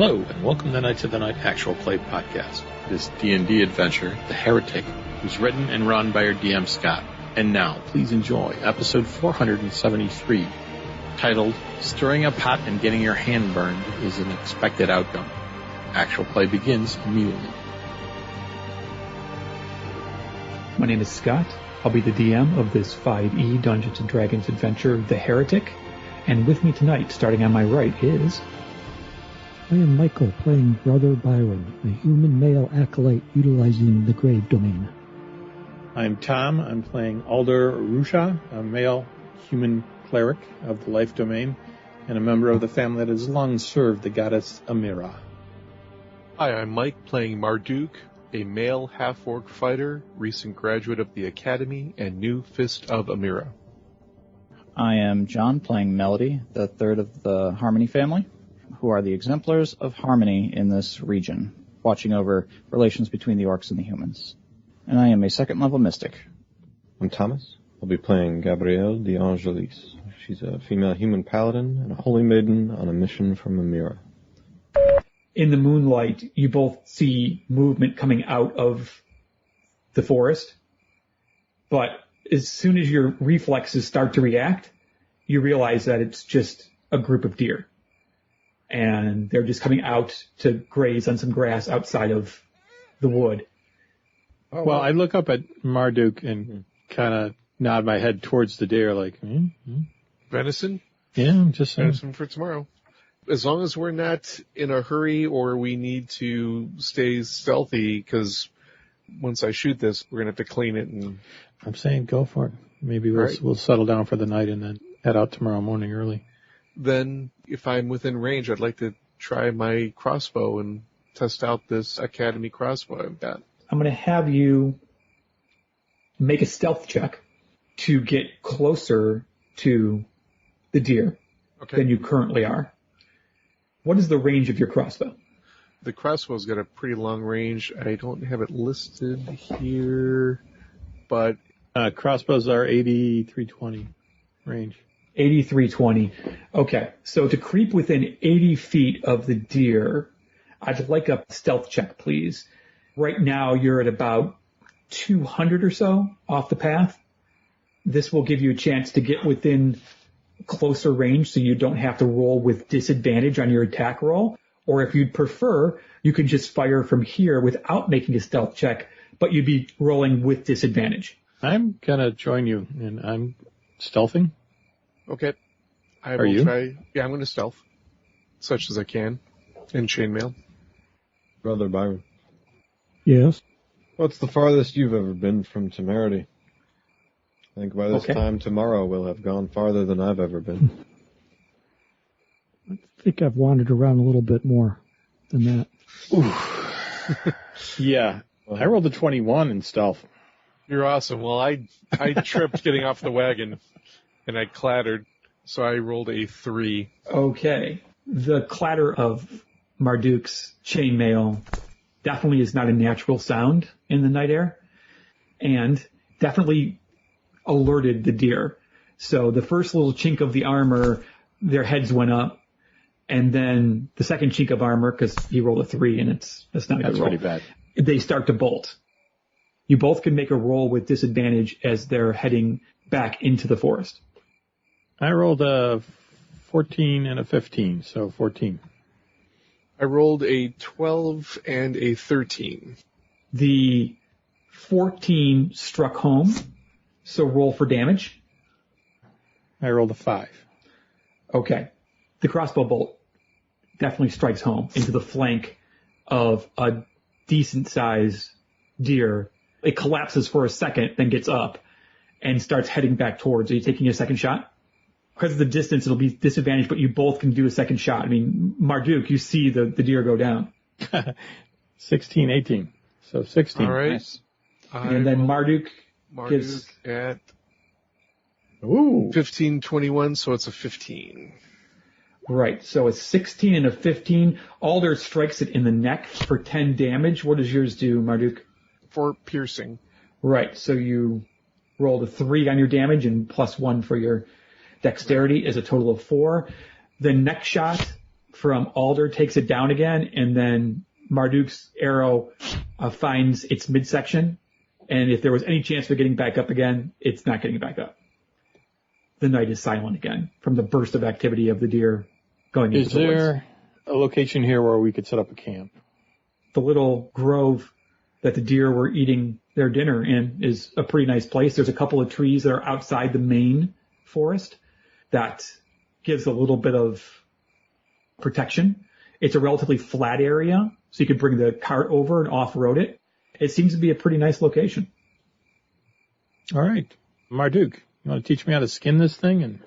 Hello, and welcome to Knights of the Night Actual Play Podcast. This D&D adventure, The Heretic, was written and run by our DM Scott. And now, please enjoy episode 473, titled, Stirring a Pot and Getting Your Hand Burned is an Expected Outcome. Actual play begins immediately. My name is Scott. I'll be the DM of this 5e Dungeons & Dragons adventure, The Heretic. And with me tonight, starting on my right, is... I am Michael, playing Brother Byron, a human male acolyte utilizing the grave domain. I'm Tom. I'm playing Alder Rusha, a male human cleric of the life domain, and a member of the family that has long served the goddess Amira. Hi, I'm Mike, playing Marduk, a male half-orc fighter, recent graduate of the Academy, and new Fist of Amira. I am John, playing Melody, the third of the Harmony family, who are the exemplars of harmony in this region, watching over relations between the orcs and the humans. And I am a second-level mystic. I'm Thomas. I'll be playing Gabrielle de Angelis. She's a female human paladin and a holy maiden on a mission from Amira. In the moonlight, you both see movement coming out of the forest, but as soon as your reflexes start to react, you realize that it's just a group of deer. And they're just coming out to graze on some grass outside of the wood. Oh, well, I look up at Marduk and kind of nod my head towards the deer like, Venison? Yeah, I'm just saying. Venison for tomorrow. As long as we're not in a hurry or we need to stay stealthy, because once I shoot this, we're going to have to clean it. And I'm saying go for it. Maybe we'll settle down for the night and then head out tomorrow morning early. Then, if I'm within range, I'd like to try my crossbow and test out this Academy crossbow I've got. I'm going to have you make a stealth check to get closer to the deer than you currently are. What is the range of your crossbow? The crossbow's got a pretty long range. I don't have it listed here, but... crossbows are 8320 range. 8320. Okay, so to creep within 80 feet of the deer, I'd like a stealth check, please. Right now, you're at about 200 or so off the path. This will give you a chance to get within closer range so you don't have to roll with disadvantage on your attack roll. Or if you'd prefer, you can just fire from here without making a stealth check, but you'd be rolling with disadvantage. I'm going to join you, and I'm stealthing. Okay. Are you? Yeah, I'm going to stealth, such as I can, in chainmail. Brother Byron. Yes? What's the farthest you've ever been from temerity? I think by this time tomorrow we'll have gone farther than I've ever been. I think I've wandered around a little bit more than that. Ooh. Yeah, I rolled a 21 in stealth. You're awesome. Well, I tripped getting off the wagon, and I clattered, so I rolled a 3. Okay. The clatter of Marduk's chainmail definitely is not a natural sound in the night air, and definitely alerted the deer. So the first little chink of the armor, their heads went up, and then the second chink of armor, because he rolled a 3, and that's not a good roll. That's pretty bad. They start to bolt. You both can make a roll with disadvantage as they're heading back into the forest. I rolled a 14 and a 15, so 14. I rolled a 12 and a 13. The 14 struck home, so roll for damage. I rolled a 5. Okay. The crossbow bolt definitely strikes home into the flank of a decent-sized deer. It collapses for a second, then gets up and starts heading back towards. Are you taking a second shot? Because of the distance, it'll be disadvantaged, but you both can do a second shot. I mean, Marduk, you see the deer go down. 16, 18. So 16. All right. Nice. And then Marduk gives... at Ooh. 15, 21, so it's a 15. Right, so a 16 and a 15. Alder strikes it in the neck for 10 damage. What does yours do, Marduk? 4 piercing. Right, so you rolled a 3 on your damage and plus 1 for your dexterity is a total of 4. The neck shot from Alder takes it down again, and then Marduk's arrow finds its midsection. And if there was any chance of getting back up again, it's not getting back up. The night is silent again from the burst of activity of the deer going into the woods. Is there a location here where we could set up a camp? The little grove that the deer were eating their dinner in is a pretty nice place. There's a couple of trees that are outside the main forest that gives a little bit of protection. It's a relatively flat area, so you could bring the cart over and off-road it. It seems to be a pretty nice location. All right. Marduk, you want to teach me how to skin this thing? And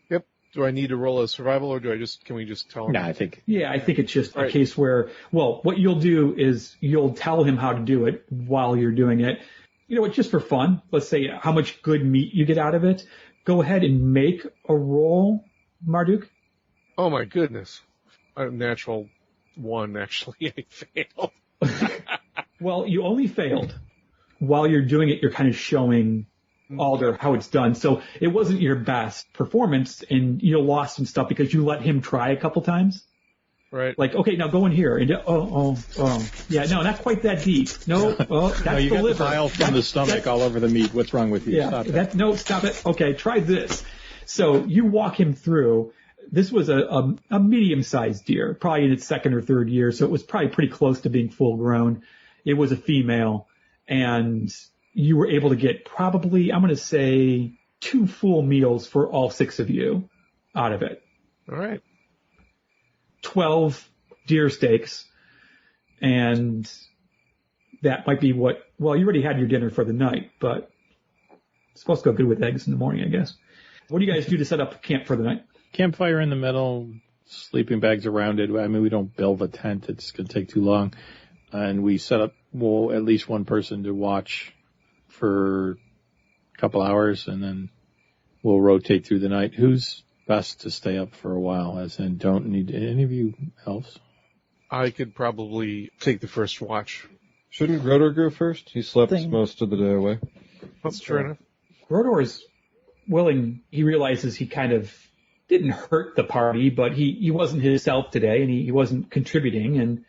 Yep. Do I need to roll a survival, or can we just tell him? I think it's just a case where, well, what you'll do is you'll tell him how to do it while you're doing it. You know what, just for fun, let's say how much good meat you get out of it. Go ahead and make a roll, Marduk. Oh my goodness. A natural 1, actually. I failed. Well, you only failed. While you're doing it, you're kind of showing Alder how it's done. So it wasn't your best performance, and you lost some stuff because you let him try a couple times. Right. Like, okay, now go in here. And yeah, no, not quite that deep. No, that's no, you the got liver. the bile from the stomach all over the meat. What's wrong with you? Yeah, stop it. Okay, try this. So you walk him through. This was a medium-sized deer, probably in its second or third year, so it was probably pretty close to being full-grown. It was a female, and you were able to get probably, I'm going to say, 2 full meals for all 6 of you out of it. All right. 12 deer steaks, and that might be you already had your dinner for the night, but it's supposed to go good with eggs in the morning, I guess. What do you guys do to set up camp for the night? Campfire in the middle, sleeping bags around it. I mean, we don't build a tent. It's going to take too long. And we set up, at least one person to watch for a couple hours, and then we'll rotate through the night. Who's best to stay up for a while, as in don't need any of you elves? I could probably take the first watch. Shouldn't Grodor go first? He slept most of the day away. That's true enough. Grodor is willing. He realizes he kind of didn't hurt the party, but he wasn't himself today, and he wasn't contributing, and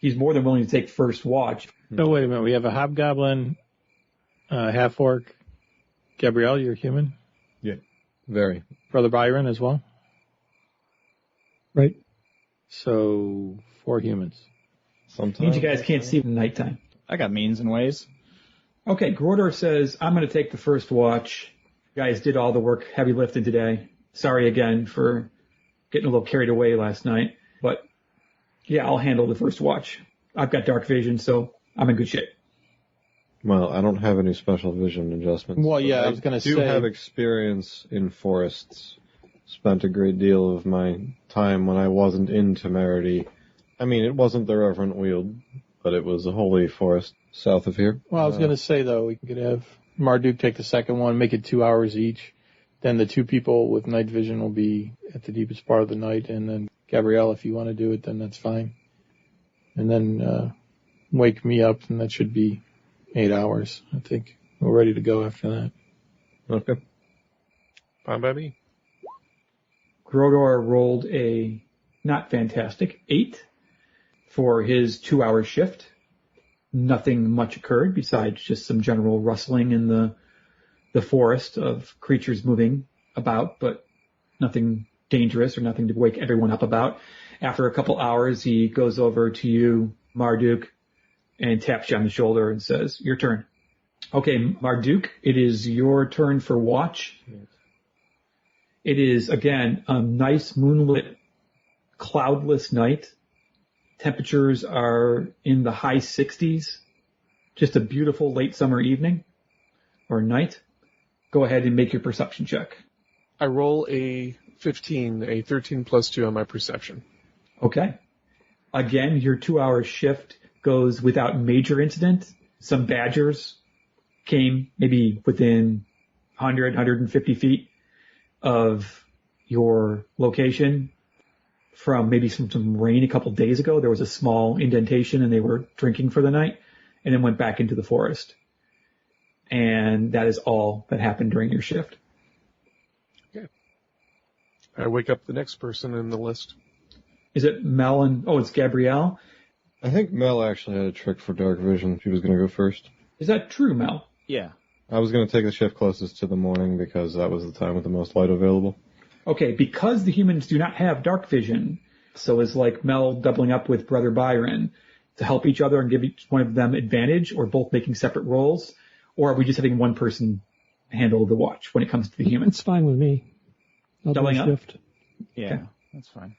he's more than willing to take first watch. No, wait a minute. We have a hobgoblin, half-orc. Gabrielle, you're human? Yeah. Very. Brother Byron as well? Right. So 4 humans. Sometimes. Means you guys can't see in the nighttime. I got means and ways. Okay, Grodor says, I'm going to take the first watch. You guys did all the work, heavy lifting today. Sorry again for getting a little carried away last night. But, yeah, I'll handle the first watch. I've got dark vision, so I'm in good shape. Well, I don't have any special vision adjustments. Well, yeah, I was going to say. I do have experience in forests. Spent a great deal of my time when I wasn't in Temerity. I mean, it wasn't the Reverend Weald, but it was a holy forest south of here. Well, I was going to say, though, we could have Marduk take the second one, make it 2 hours each. Then the 2 people with night vision will be at the deepest part of the night. And then, Gabrielle, if you want to do it, then that's fine. And then wake me up, and that should be 8 hours. I think we're ready to go after that. Okay. Fine by me. Grodor rolled a not fantastic 8 for his 2-hour shift. Nothing much occurred besides just some general rustling in the forest of creatures moving about, but nothing dangerous or nothing to wake everyone up about. After a couple hours, he goes over to you, Marduk, and taps you on the shoulder and says, your turn. Okay, Marduk, it is your turn for watch. Yes. It is, again, a nice moonlit, cloudless night. Temperatures are in the high 60s. Just a beautiful late summer evening or night. Go ahead and make your perception check. I roll a 15, a 13 plus 2 on my perception. Okay. Again, your 2-hour shift goes without major incident. Some badgers came maybe within 100, 150 feet of your location from maybe some rain a couple days ago. There was a small indentation and they were drinking for the night and then went back into the forest. And that is all that happened during your shift. Okay. I wake up the next person in the list. Is it Mel it's Gabrielle? I think Mel actually had a trick for dark vision. She was going to go first. Is that true, Mel? Yeah. I was going to take the shift closest to the morning because that was the time with the most light available. Okay, because the humans do not have dark vision, so is like Mel doubling up with Brother Byron to help each other and give each one of them advantage, or both making separate roles, or are we just having one person handle the watch when it comes to the humans? It's fine with me. I'll do a Doubling up? shift. Yeah, Okay. that's fine.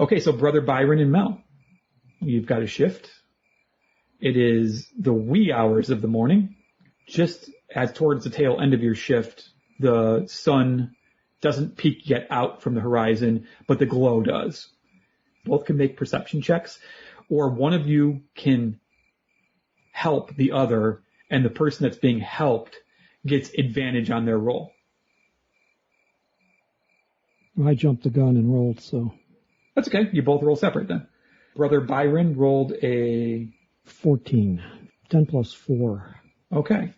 Okay, so Brother Byron and Mel, you've got a shift. It is the wee hours of the morning. Just as towards the tail end of your shift, the sun doesn't peek yet out from the horizon, but the glow does. Both can make perception checks, or one of you can help the other, and the person that's being helped gets advantage on their roll. I jumped the gun and rolled, so That's okay. You both roll separate then. Brother Byron rolled a 14. 10 plus 4. Okay.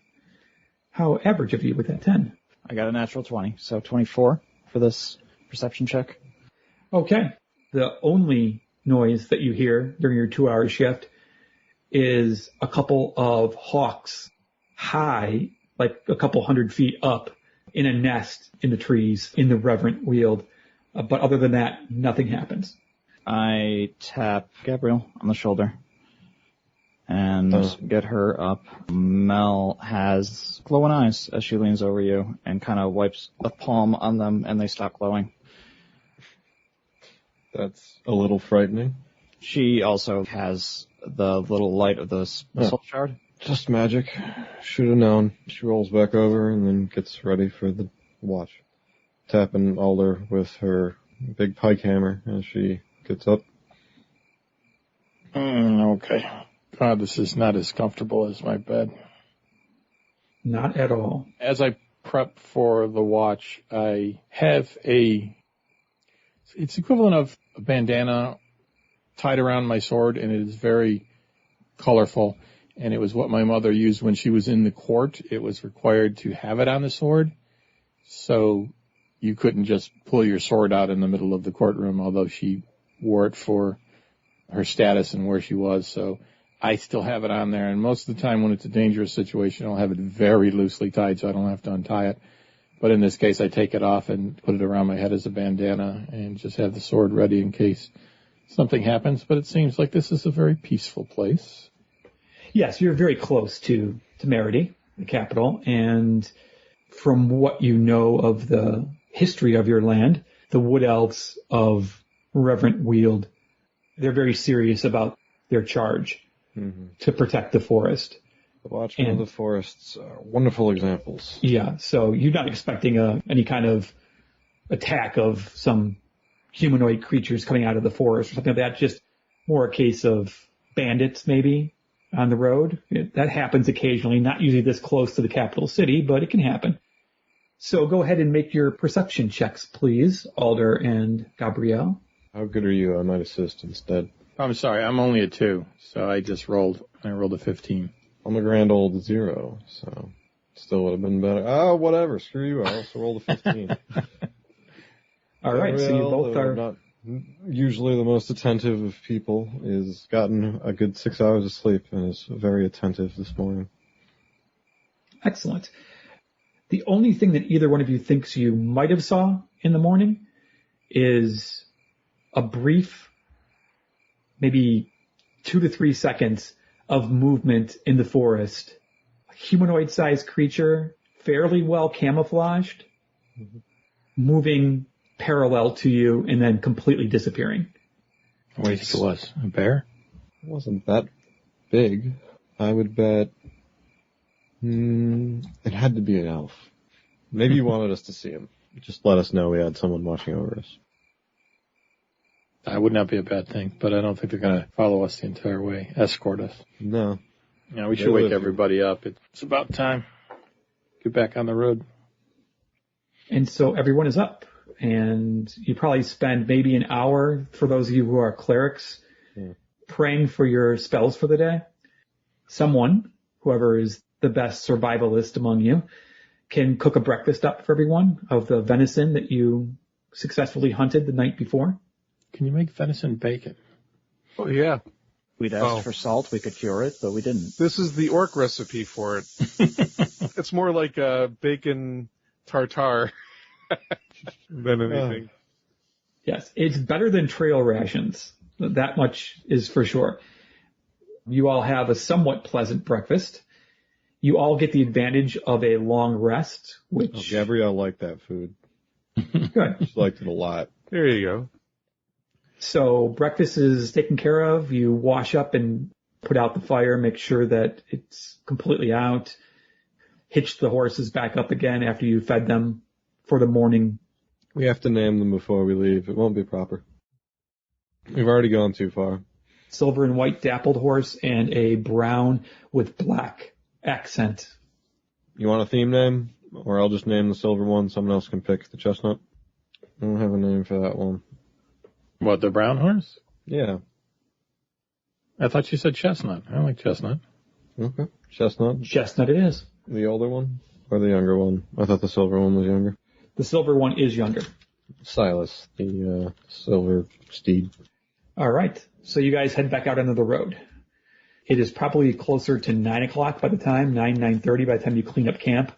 How average of you with that 10? I got a natural 20, so 24 for this perception check. Okay. The only noise that you hear during your 2-hour shift is a couple of hawks high, like a couple 100 feet up in a nest in the trees in the Reverend Weald. But other than that, nothing happens. I tap Gabrielle on the shoulder and get her up. Mel has glowing eyes as she leans over you and kind of wipes a palm on them, and they stop glowing. That's a little frightening. She also has the little light of the soul shard. Just magic. Should have known. She rolls back over and then gets ready for the watch. Tapping Alder with her big pike hammer as she gets up. Okay. God, this is not as comfortable as my bed. Not at all. As I prep for the watch, I have it's equivalent of a bandana tied around my sword, and it is very colorful. And it was what my mother used when she was in the court. It was required to have it on the sword. So you couldn't just pull your sword out in the middle of the courtroom, although she wore it for her status and where she was. So I still have it on there. And most of the time when it's a dangerous situation, I'll have it very loosely tied so I don't have to untie it. But in this case, I take it off and put it around my head as a bandana and just have the sword ready in case something happens. But it seems like this is a very peaceful place. Yes, you're very close to Temerity, the capital, and from what you know of the history of your land, the wood elves of Reverend Weald, they're very serious about their charge to protect the forest. The Watchmen of the Forests are wonderful examples. Yeah, so you're not expecting any kind of attack of some humanoid creatures coming out of the forest or something like that, just more a case of bandits maybe on the road. That happens occasionally, not usually this close to the capital city, but it can happen. So go ahead and make your perception checks, please, Alder and Gabrielle. How good are you? I might assist instead. I'm sorry, I'm only a 2, so I rolled a 15. I'm a grand old 0, so still would have been better. Oh, whatever, screw you, I also rolled a 15. All right, so you both are... Not usually the most attentive of people, is gotten a good 6 hours of sleep and is very attentive this morning. Excellent. The only thing that either one of you thinks you might have saw in the morning is a brief, maybe 2 to 3 seconds of movement in the forest. A humanoid-sized creature, fairly well camouflaged, moving parallel to you and then completely disappearing. Wait, it was a bear? It wasn't that big. I would bet it had to be an elf. Maybe you wanted us to see him. Just let us know we had someone watching over us. That would not be a bad thing, but I don't think they're going to follow us the entire way, escort us. No. Yeah, we should wake everybody up. It's about time. Get back on the road. And so everyone is up. And you probably spend maybe an hour, for those of you who are clerics, praying for your spells for the day. Someone, whoever is the best survivalist among you, can cook a breakfast up for everyone of the venison that you successfully hunted the night before. Can you make venison bacon? Oh, yeah. We'd asked for salt, we could cure it, but we didn't. This is the orc recipe for it. It's more like a bacon tartare than anything. Yes, it's better than trail rations. That much is for sure. You all have a somewhat pleasant breakfast. You all get the advantage of a long rest, which... Gabrielle liked that food. Good. She liked it a lot. There you go. So breakfast is taken care of. You wash up and put out the fire, make sure that it's completely out. Hitch the horses back up again after you fed them for the morning. We have to name them before we leave. It won't be proper. We've already gone too far. Silver and white dappled horse and a brown with black accent. You want a theme name? Or I'll just name the silver one. Someone else can pick the chestnut. I don't have a name for that one. What, the brown horse? Yeah. I thought you said chestnut. I like chestnut. Okay. Chestnut. Chestnut it is. The older one? Or the younger one? I thought the silver one was younger. The silver one is younger. Silas, the silver steed. All right. So you guys head back out onto the road. It is probably closer to 9 o'clock by the time, 9:30 by the time you clean up camp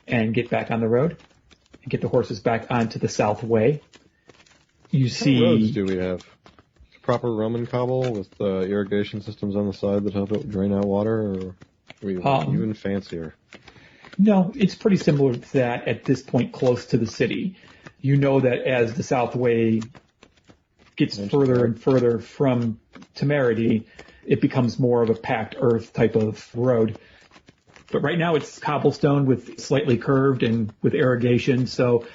and get back on the road and get the horses back onto the south way. You see... What roads do we have? Proper Roman cobble with irrigation systems on the side that help it drain out water, or are we even fancier? No, it's pretty similar to that at this point close to the city. You know that as the south way gets further and further from Temerity, it becomes more of a packed earth type of road. But right now it's cobblestone with slightly curved and with irrigation. So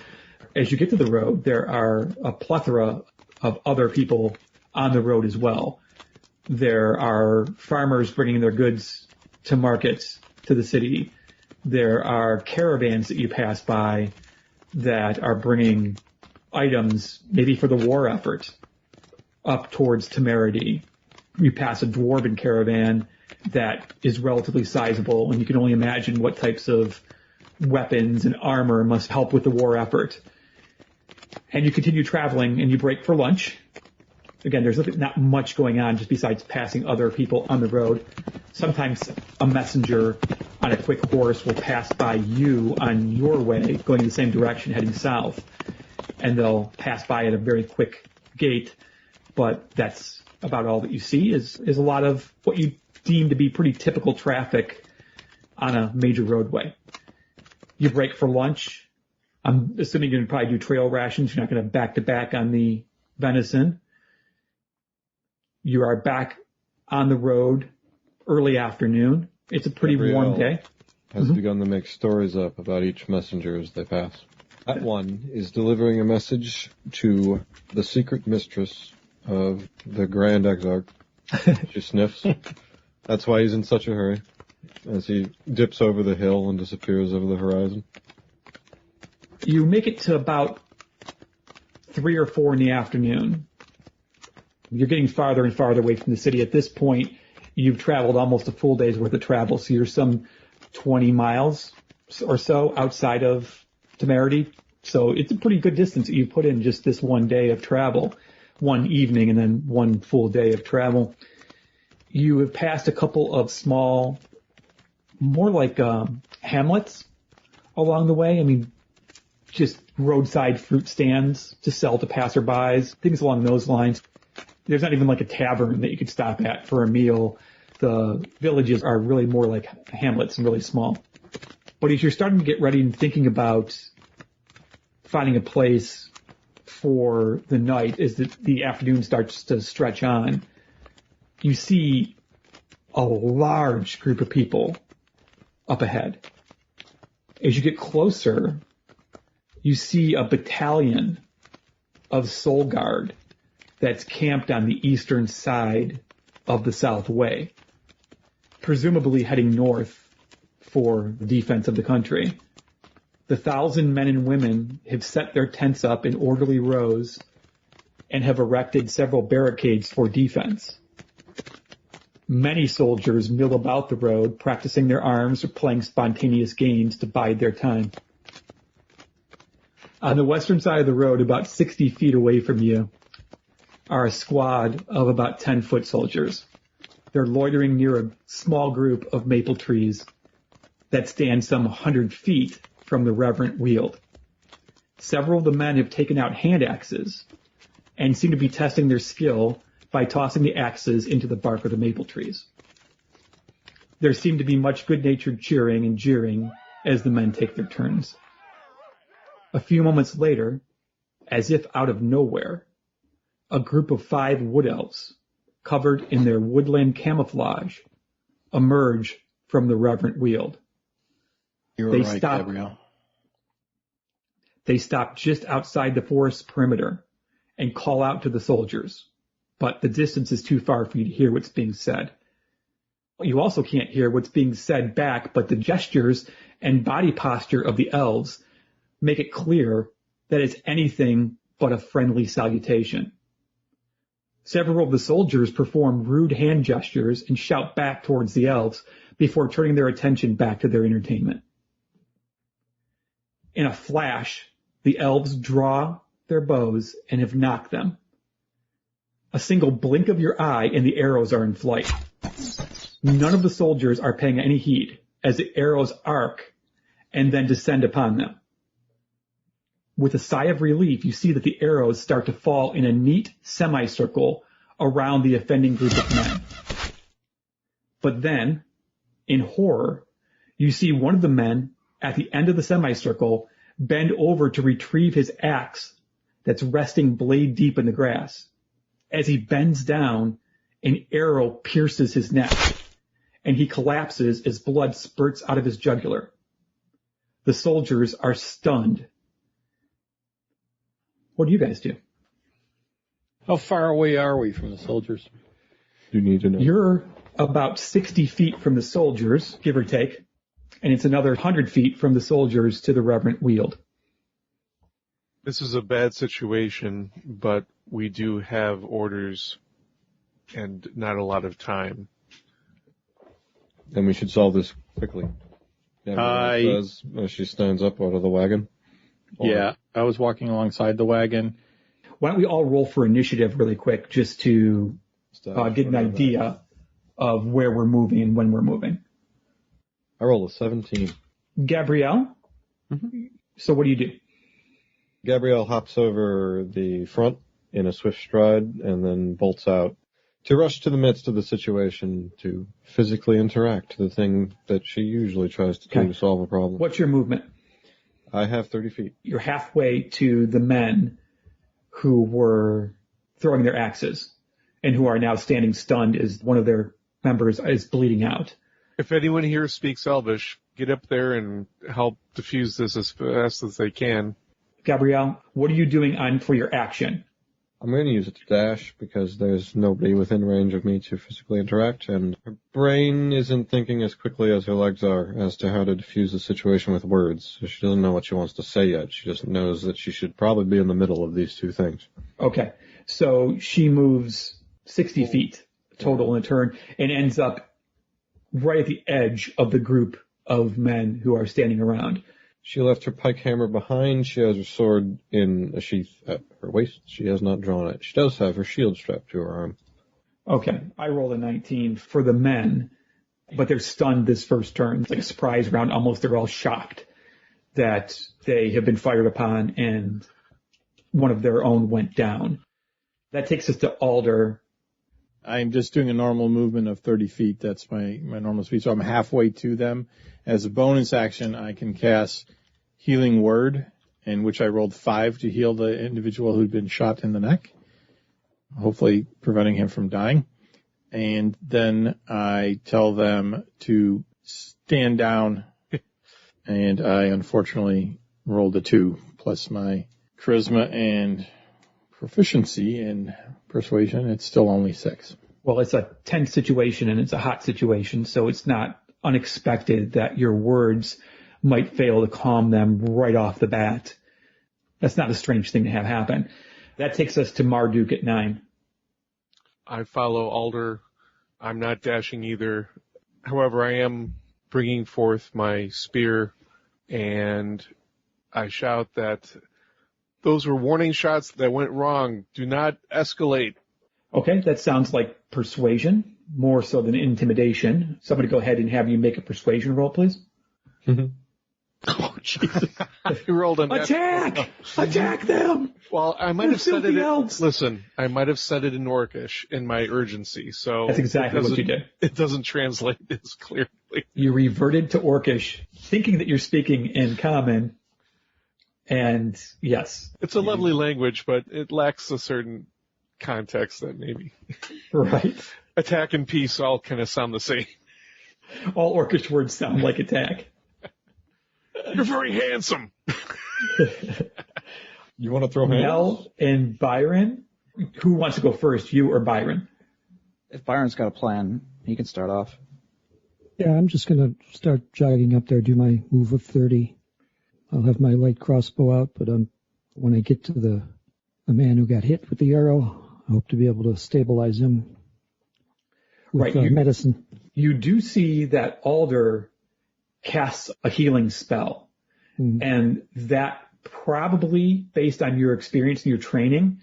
as you get to the road, there are a plethora of other people on the road as well. There are farmers bringing their goods to markets to the city. There are caravans that you pass by that are bringing items, maybe for the war effort, up towards Temerity. You pass a dwarven caravan that is relatively sizable, and you can only imagine what types of weapons and armor must help with the war effort. And you continue traveling, and you break for lunch. Again, there's not much going on just besides passing other people on the road. Sometimes a messenger on a quick horse will pass by you on your way, going in the same direction, heading south. And they'll pass by at a very quick gait, but that's about all that you see is a lot of what you deem to be pretty typical traffic on a major roadway. You break for lunch. I'm assuming you're going to probably do trail rations. You're not going to back-to-back on the venison. You are back on the road early afternoon. It's a pretty warm day. Has begun to make stories up about each messenger as they pass. That one is delivering a message to the secret mistress of the Grand Exarch. She sniffs. That's why he's in such a hurry, as he dips over the hill and disappears over the horizon. You make it to about 3 or 4 in the afternoon. You're getting farther and farther away from the city. At this point, you've traveled almost a full day's worth of travel, so you're some 20 miles or so outside of Temerity. So it's a pretty good distance that you put in just this one day of travel, one evening and then one full day of travel. You have passed a couple of small, more like hamlets along the way. I mean, just roadside fruit stands to sell to passerbys, things along those lines. There's not even like a tavern that you could stop at for a meal. The villages are really more like hamlets and really small. But as you're starting to get ready and thinking about finding a place for the night as the afternoon starts to stretch on, you see a large group of people up ahead. As you get closer, you see a battalion of Soul Guard that's camped on the eastern side of the South Way, presumably heading north for the defense of the country. The 1,000 men and women have set their tents up in orderly rows and have erected several barricades for defense. Many soldiers mill about the road, practicing their arms or playing spontaneous games to bide their time. On the western side of the road, about 60 feet away from you, are a squad of about 10 foot soldiers. They're loitering near a small group of maple trees that stand some 100 feet from the Reverend Weald. Several of the men have taken out hand axes and seem to be testing their skill by tossing the axes into the bark of the maple trees. There seem to be much good-natured cheering and jeering as the men take their turns. A few moments later, as if out of nowhere, a group of 5 wood elves, covered in their woodland camouflage, emerge from the Reverend Weald. You were right, Gabrielle. They stop just outside the forest perimeter and call out to the soldiers, but the distance is too far for you to hear what's being said. You also can't hear what's being said back, but the gestures and body posture of the elves make it clear that it's anything but a friendly salutation. Several of the soldiers perform rude hand gestures and shout back towards the elves before turning their attention back to their entertainment. In a flash, the elves draw their bows and have knocked them. A single blink of your eye and the arrows are in flight. None of the soldiers are paying any heed as the arrows arc and then descend upon them. With a sigh of relief, you see that the arrows start to fall in a neat semicircle around the offending group of men. But then, in horror, you see one of the men at the end of the semicircle bend over to retrieve his axe that's resting blade deep in the grass. As he bends down, an arrow pierces his neck, and he collapses as blood spurts out of his jugular. The soldiers are stunned. What do you guys do? How far away are we from the soldiers? You need to know. You're about 60 feet from the soldiers, give or take, and it's another 100 feet from the soldiers to the Reverend Weald. This is a bad situation, but we do have orders and not a lot of time. And we should solve this quickly. Says as she stands up out of the wagon. Yeah, I was walking alongside the wagon. Why don't we all roll for initiative really quick just to get an idea of where we're moving and when we're moving. I rolled a 17. Gabrielle? Mm-hmm. So what do you do? Gabrielle hops over the front in a swift stride and then bolts out to rush to the midst of the situation to physically interact, the thing that she usually tries to do to solve a problem. What's your movement? I have 30 feet. You're halfway to the men who were throwing their axes and who are now standing stunned as one of their members is bleeding out. If anyone here speaks Elvish, get up there and help diffuse this as fast as they can. Gabrielle, what are you doing for your action? I'm going to use it to dash because there's nobody within range of me to physically interact, and her brain isn't thinking as quickly as her legs are as to how to diffuse the situation with words. So she doesn't know what she wants to say yet. She just knows that she should probably be in the middle of these two things. Okay. So she moves 60 feet total in a turn and ends up right at the edge of the group of men who are standing around. She left her pike hammer behind. She has her sword in a sheath at her waist. She has not drawn it. She does have her shield strapped to her arm. Okay. I rolled a 19 for the men, but they're stunned this first turn. It's like a surprise round. Almost they're all shocked that they have been fired upon and one of their own went down. That takes us to Alder. I'm just doing a normal movement of 30 feet. That's my normal speed. So I'm halfway to them. As a bonus action, I can cast Healing Word, in which I rolled 5 to heal the individual who'd been shot in the neck, hopefully preventing him from dying. And then I tell them to stand down, and I unfortunately rolled a 2, plus my charisma and proficiency in persuasion. It's still only 6. Well, it's a tense situation and it's a hot situation, so it's not unexpected that your words might fail to calm them right off the bat. That's not a strange thing to have happen. That takes us to Marduk at 9. I follow Alder. I'm not dashing either. However, I am bringing forth my spear, and I shout that those were warning shots that went wrong. Do not escalate. Okay, that sounds like persuasion, more so than intimidation. Somebody go ahead and have you make a persuasion roll, please. Oh, Jesus. You rolled a net. Attack! Attack them! Well, I might They're have said it. filthy elves. Listen, I might have said it in Orcish in my urgency, so That's exactly what you did. It doesn't translate as clearly. You reverted to Orcish, thinking that you're speaking in Common, and yes. It's a lovely language, but it lacks a certain context that maybe Right. attack and peace all kind of sound the same. All Orcish words sound like attack. You're very handsome. You want to throw hands? Mel and Byron, who wants to go first, you or Byron? If Byron's got a plan, he can start off. Yeah, I'm just going to start jogging up there, do my move of 30. I'll have my light crossbow out, but when I get to the man who got hit with the arrow, I hope to be able to stabilize him with medicine. You do see that Alder casts a healing spell, and that probably, based on your experience and your training,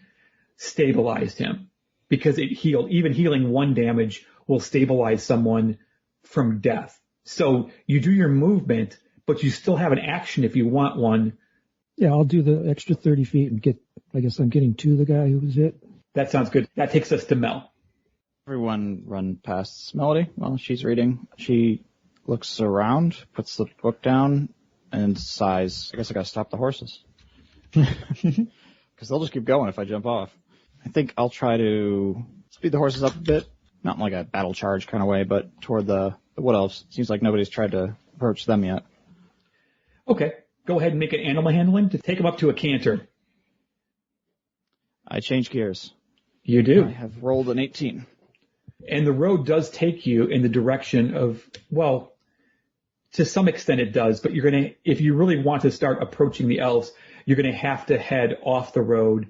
stabilized him, because it healed. Even healing one damage will stabilize someone from death. So you do your movement, but you still have an action if you want one. Yeah, I'll do the extra 30 feet and I guess I'm getting to the guy who was hit. That sounds good. That takes us to Mel. Everyone run past Melody while she's reading. She looks around, puts the book down, and sighs. I guess I gotta stop the horses. Because they'll just keep going if I jump off. I think I'll try to speed the horses up a bit. Not in like a battle charge kind of way, but toward the wood elves. Seems like nobody's tried to approach them yet. Okay. Go ahead and make an animal handling to take them up to a canter. I change gears. You do. I have rolled an 18. And the road does take you in the direction of, well, to some extent it does, but you're going to, if you really want to start approaching the elves, you're going to have to head off the road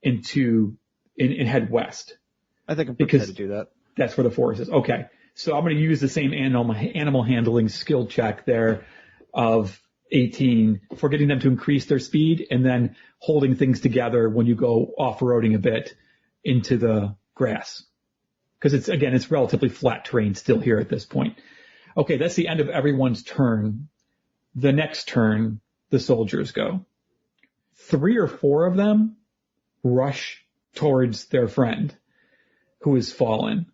and head west. I think I'm prepared to do that. That's where the forest is. Okay. So I'm going to use the same animal handling skill check there of 18 for getting them to increase their speed and then holding things together when you go off-roading a bit into the grass. Because it's relatively flat terrain still here at this point. Okay, that's the end of everyone's turn. The next turn, the soldiers go. 3 or 4 of them rush towards their friend who has fallen.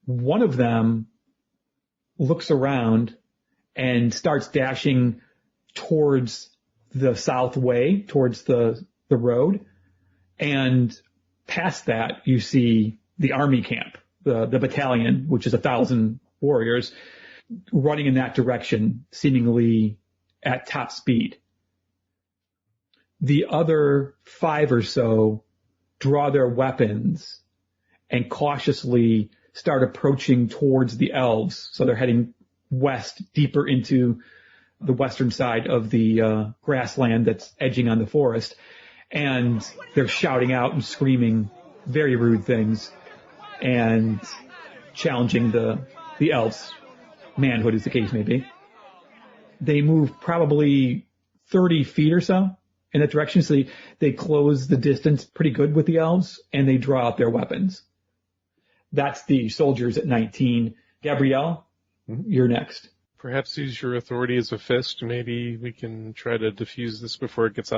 One of them looks around and starts dashing towards the south way, towards the road. And past that, you see the army camp, the battalion, which is 1,000 warriors, running in that direction, seemingly at top speed. The other 5 or so draw their weapons and cautiously start approaching towards the elves. So they're heading west, deeper into the western side of the grassland that's edging on the forest. And they're shouting out and screaming very rude things and challenging the elves' manhood, as the case may be. They move probably 30 feet or so in that direction, so they close the distance pretty good with the elves, and they draw out their weapons. That's the soldiers at 19. Gabrielle, you're next. Perhaps use your authority as a fist. Maybe we can try to diffuse this before it gets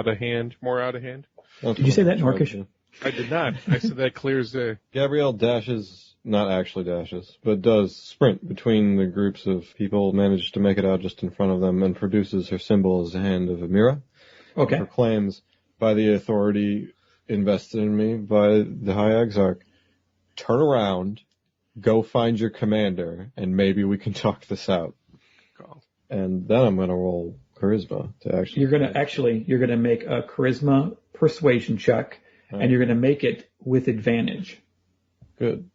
more out of hand. Did you say that in Orcish? I did not. I said that clear as day. Gabrielle dashes, not actually dashes, but does sprint between the groups of people, manages to make it out just in front of them, and produces her symbol as the hand of Amira. Okay. Proclaims, by the authority invested in me by the High Exarch, turn around, go find your commander, and maybe we can talk this out. Cool. And then I'm going to roll charisma to actually... You're going to make a charisma persuasion check, and you're going to make it with advantage. Good.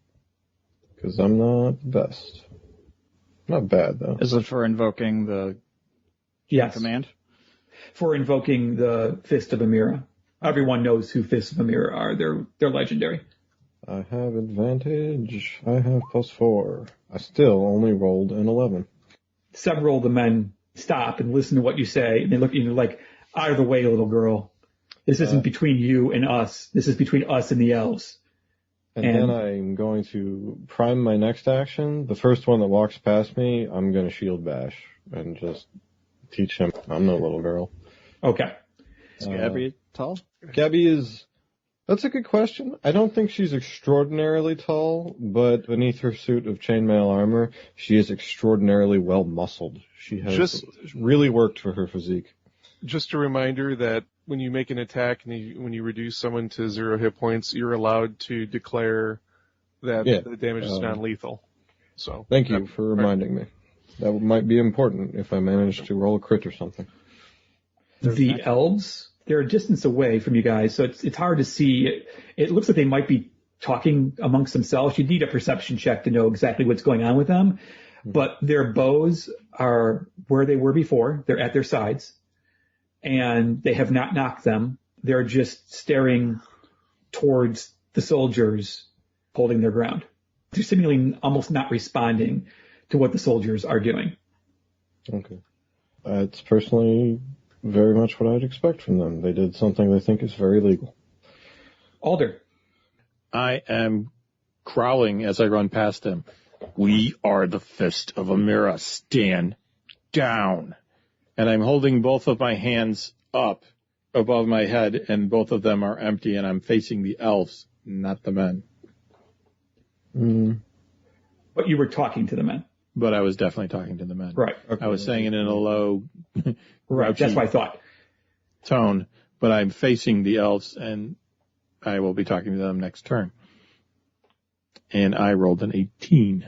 Because I'm not the best. Not bad, though. Is it for invoking the command? For invoking the Fist of Amira. Everyone knows who Fists of Amira are. They're legendary. I have advantage. I have +4. I still only rolled an 11. Several of the men stop and listen to what you say, and they look at you like, out of the way, little girl. This isn't between you and us. This is between us and the elves. And then I'm going to prime my next action. The first one that walks past me, I'm going to shield bash and just teach him I'm no little girl. Okay. Is Gabby tall? Gabby that's a good question. I don't think she's extraordinarily tall, but beneath her suit of chainmail armor, she is extraordinarily well muscled. She has really worked for her physique. Just a reminder that when you make an attack and when you reduce someone to 0 hit points, you're allowed to declare that the damage is non-lethal. So thank you for reminding me. That might be important if I manage to roll a crit or something. The elves, they're a distance away from you guys, so it's hard to see. It looks like they might be talking amongst themselves. You need a perception check to know exactly what's going on with them. But their bows are where they were before. They're at their sides. And they have not knocked them. They're just staring towards the soldiers, holding their ground. They're seemingly almost not responding to what the soldiers are doing. Okay. It's personally very much what I'd expect from them. They did something they think is very legal. Alder. I am growling as I run past him. We are the Fist of Amira. Stand down. And I'm holding both of my hands up above my head, and both of them are empty, and I'm facing the elves, not the men. But you were talking to the men. But I was definitely talking to the men. Right. Okay. I was saying it in a low, right. That's what I thought. Tone, but I'm facing the elves, and I will be talking to them next turn. And I rolled an 18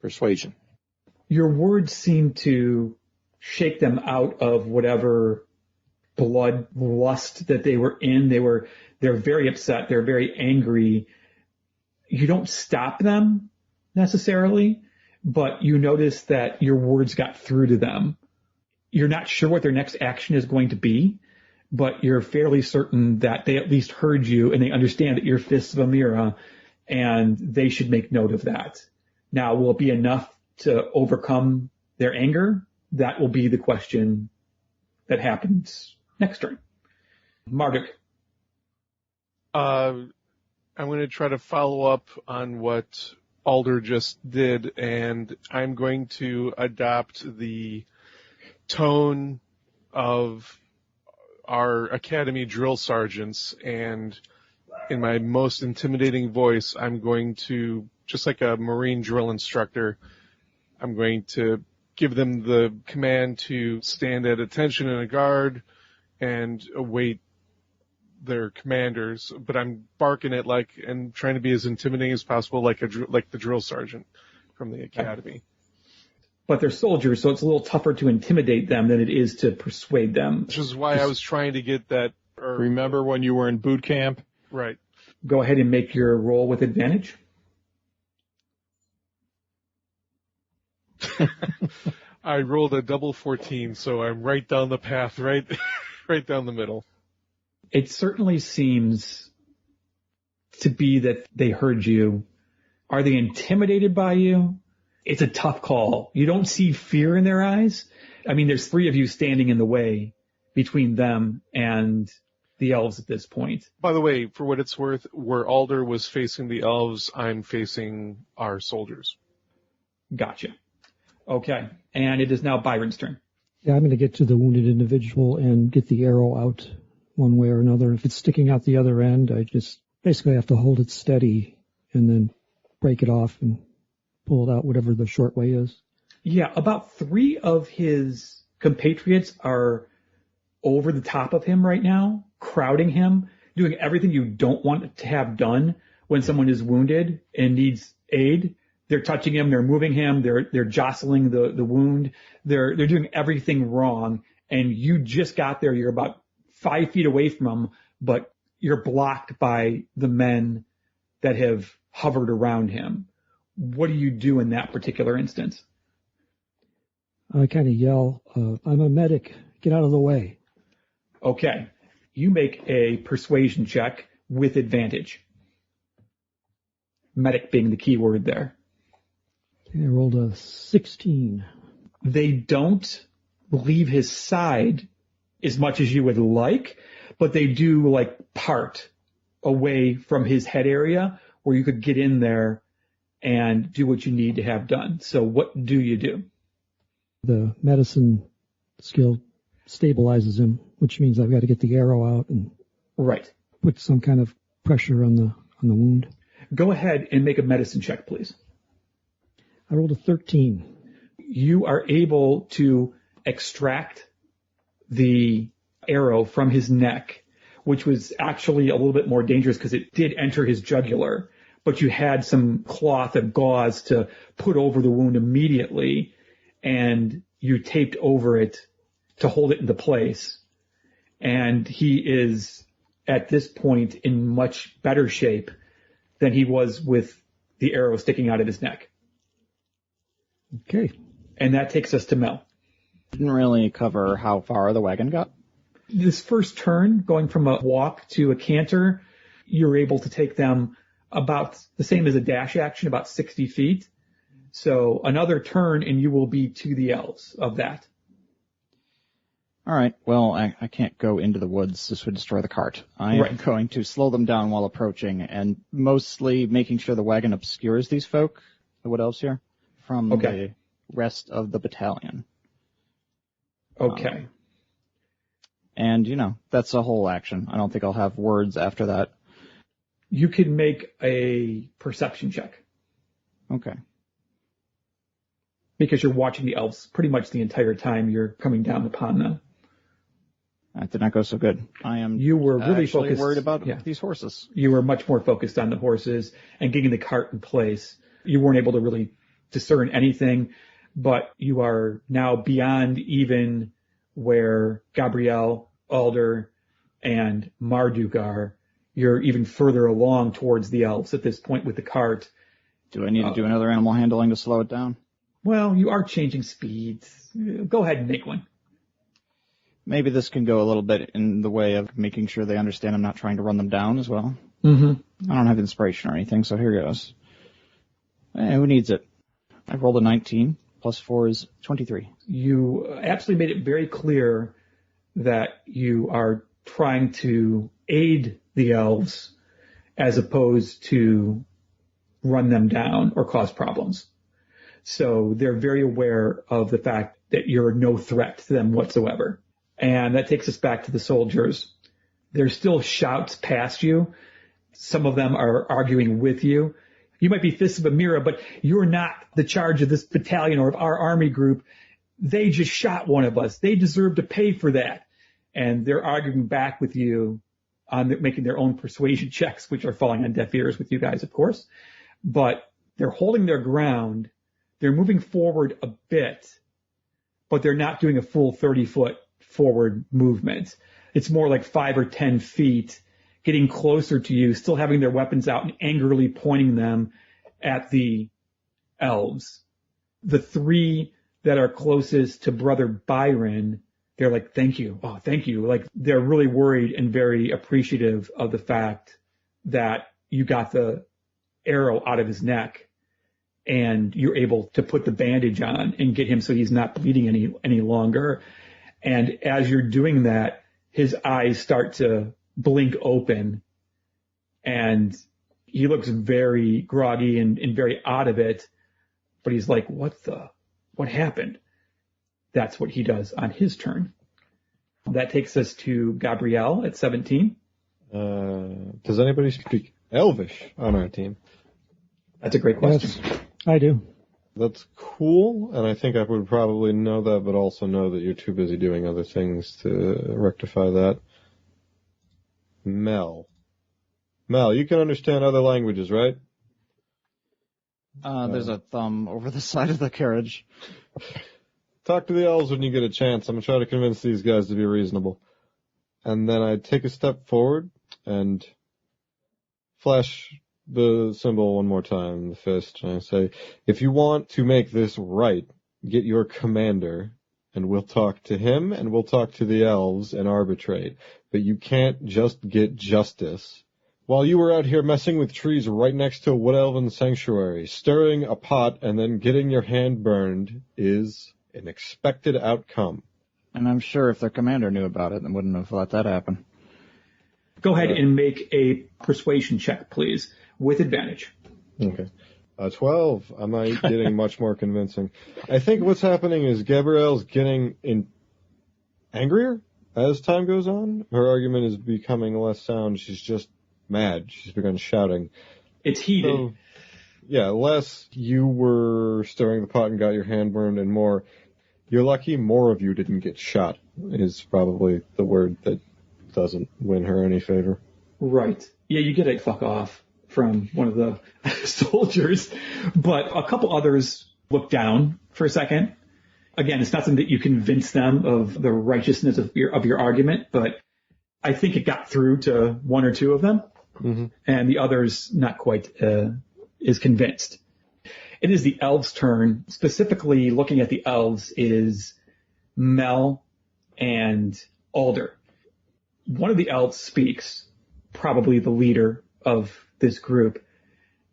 persuasion. Your words seem to shake them out of whatever bloodlust that they were in. They're very upset. They're very angry. You don't stop them necessarily, but you notice that your words got through to them. You're not sure what their next action is going to be, but you're fairly certain that they at least heard you and they understand that you're Fists of Amira, and they should make note of that. Now, will it be enough to overcome their anger? That will be the question that happens next turn. Marduk. I'm going to try to follow up on what Alder just did, and I'm going to adopt the tone of our academy drill sergeants, and in my most intimidating voice, I'm going to, just like a Marine drill instructor, I'm going to give them the command to stand at attention in a guard and await their commanders, but I'm barking it and trying to be as intimidating as possible, like the drill sergeant from the academy. But they're soldiers, so it's a little tougher to intimidate them than it is to persuade them. Which is why I was trying to get that. Remember when you were in boot camp? Right. Go ahead and make your roll with advantage. I rolled a double 14, so I'm right down the path, right down the middle. It certainly seems to be that they heard you. Are they intimidated by you? It's a tough call. You don't see fear in their eyes. I mean, there's 3 of you standing in the way between them and the elves at this point. By the way, for what it's worth, where Alder was facing the elves, I'm facing our soldiers. Gotcha. Okay. And it is now Byron's turn. Yeah, I'm going to get to the wounded individual and get the arrow out one way or another. If it's sticking out the other end, I just basically have to hold it steady and then break it off and pull it out, whatever the short way is. Yeah, about 3 of his compatriots are over the top of him right now, crowding him, doing everything you don't want to have done when someone is wounded and needs aid. They're touching him, they're moving him, they're jostling the wound, they're doing everything wrong, and you just got there. You're about 5 feet away from him, but you're blocked by the men that have hovered around him. What do you do in that particular instance? I kind of yell, I'm a medic, get out of the way. Okay. You make a persuasion check with advantage. Medic being the key word there. I rolled a 16. They don't leave his side as much as you would like, but they do part away from his head area where you could get in there and do what you need to have done. So what do you do? The medicine skill stabilizes him, which means I've got to get the arrow out and Right. put some kind of pressure on the wound. Go ahead and make a medicine check, please. I rolled a 13. You are able to extract the arrow from his neck, which was actually a little bit more dangerous because it did enter his jugular, but you had some cloth and gauze to put over the wound immediately, and you taped over it to hold it into place. And he is, at this point, in much better shape than he was with the arrow sticking out of his neck. Okay. And that takes us to Mel. Didn't really cover how far the wagon got. This first turn, going from a walk to a canter, you're able to take them about the same as a dash action, about 60 feet. So another turn and you will be to the elves of that. All right. Well, I can't go into the woods. This would destroy the cart. I am going to slow them down while approaching, and mostly making sure the wagon obscures these folk, the wood elves here, from the rest of the battalion. Okay. And, that's a whole action. I don't think I'll have words after that. You can make a perception check. Okay. Because you're watching the elves pretty much the entire time you're coming down upon them. That did not go so good. You were really focused, worried about these horses. You were much more focused on the horses and getting the cart in place. You weren't able to really discern anything, but you are now beyond even where Gabrielle, Alder, and Marduk are. You're even further along towards the elves at this point with the cart. Do I need to do another animal handling to slow it down? Well, you are changing speeds. Go ahead and make one. Maybe this can go a little bit in the way of making sure they understand I'm not trying to run them down as well. Mm-hmm. I don't have inspiration or anything, so here goes. Hey, who needs it? I rolled a 19, plus 4 is 23. You absolutely made it very clear that you are trying to aid the elves as opposed to run them down or cause problems. So they're very aware of the fact that you're no threat to them whatsoever. And that takes us back to the soldiers. There's still shouts past you. Some of them are arguing with you. You might be Fists of Amira, but you're not the charge of this battalion or of our army group. They just shot one of us. They deserve to pay for that. And they're arguing back with you on making their own persuasion checks, which are falling on deaf ears with you guys, of course. But they're holding their ground. They're moving forward a bit, but they're not doing a full 30-foot forward movement. It's more like 5 or 10 feet, getting closer to you, still having their weapons out and angrily pointing them at the elves. The 3 that are closest to Brother Byron, they're like, thank you. Oh, thank you. Like, they're really worried and very appreciative of the fact that you got the arrow out of his neck and you're able to put the bandage on and get him so he's not bleeding any longer. And as you're doing that, his eyes start to blink open and he looks very groggy and very out of it, but he's like, what happened? That's what he does on his turn. That takes us to Gabrielle at 17. Does anybody speak Elvish on our team? That's a great question. Yes, I do. That's cool, and I think I would probably know that, but also know that you're too busy doing other things to rectify that. Mel, you can understand other languages, right? There's a thumb over the side of the carriage. Talk to the elves when you get a chance. I'm going to try to convince these guys to be reasonable. And then I take a step forward and flash the symbol one more time, the fist, and I say, if you want to make this right, get your commander, and we'll talk to him, and we'll talk to the elves and arbitrate. But you can't just get justice. While you were out here messing with trees right next to a wood elven sanctuary, stirring a pot and then getting your hand burned is an expected outcome. And I'm sure if their commander knew about it, they wouldn't have let that happen. Go ahead and make a persuasion check, please. with advantage. Okay. 12. I'm not getting much more convincing. I think what's happening is Gabrielle's getting angrier as time goes on. Her argument is becoming less sound. She's just mad. She's begun shouting. It's heated. So, yeah, less you were stirring the pot and got your hand burned, and more, you're lucky more of you didn't get shot, is probably the word that doesn't win her any favor. Right. Yeah, you get a fuck off from one of the soldiers, but a couple others look down for a second. Again, it's not something that you convince them of the righteousness of your argument, but I think it got through to one or two of them, and the others not quite is convinced. It is the elves' turn. Specifically, looking at the elves is Mel and Alder. One of the elves speaks, probably the leader of this group,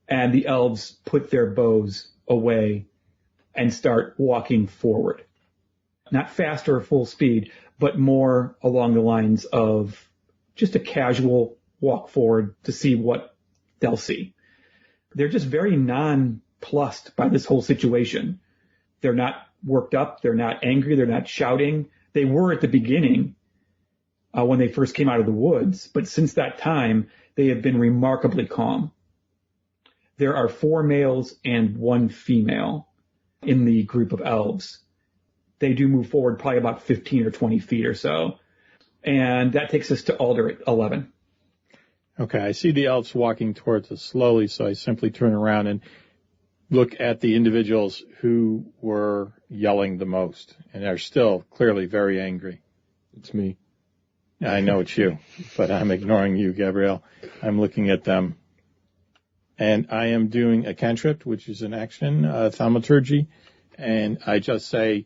and the elves put their bows away and start walking forward. Not fast or full speed, but more along the lines of just a casual walk forward to see what they'll see. They're just very nonplussed by this whole situation. They're not worked up. They're not angry. They're not shouting. They were at the beginning when they first came out of the woods, but since that time, they have been remarkably calm. There are 4 males and 1 female in the group of elves. They do move forward probably about 15 or 20 feet or so. And that takes us to Alder at 11. Okay, I see the elves walking towards us slowly, so I simply turn around and look at the individuals who were yelling the most and are still clearly very angry. It's me. I know it's you, but I'm ignoring you, Gabrielle. I'm looking at them. And I am doing a cantrip, which is an action, thaumaturgy, and I just say,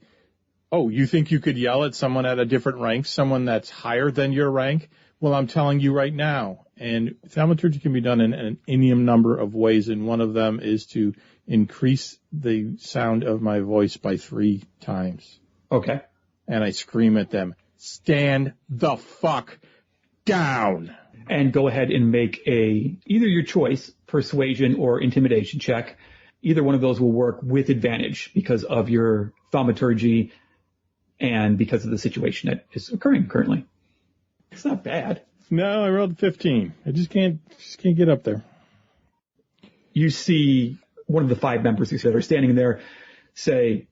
oh, you think you could yell at someone at a different rank, someone that's higher than your rank? Well, I'm telling you right now. And thaumaturgy can be done in an any number of ways, and one of them is to increase the sound of my voice by 3 times. Okay. And I scream at them, stand the fuck down. And go ahead and make either your choice, persuasion or intimidation check. Either one of those will work with advantage because of your thaumaturgy and because of the situation that is occurring currently. It's not bad. No, I rolled 15. I just can't get up there. You see one of the 5 members who are standing there say,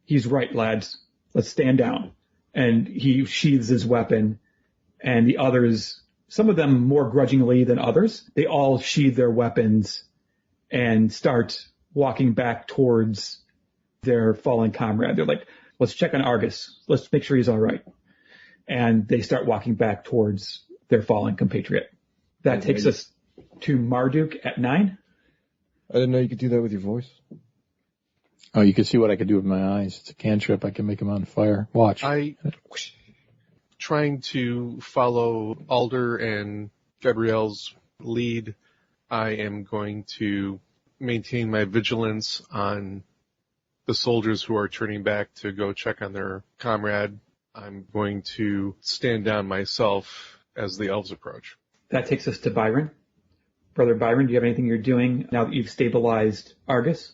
he's right, lads. Let's stand down. And he sheathes his weapon, and the others, some of them more grudgingly than others, they all sheathe their weapons and start walking back towards their fallen comrade. They're like, let's check on Argus. Let's make sure he's all right. And they start walking back towards their fallen compatriot. That takes us to Marduk at 9. I didn't know you could do that with your voice. Oh, you can see what I can do with my eyes. It's a cantrip. I can make them on fire. Watch. Trying to follow Alder and Gabrielle's lead, I am going to maintain my vigilance on the soldiers who are turning back to go check on their comrade. I'm going to stand down myself as the elves approach. That takes us to Byron. Brother Byron, do you have anything you're doing now that you've stabilized Argus?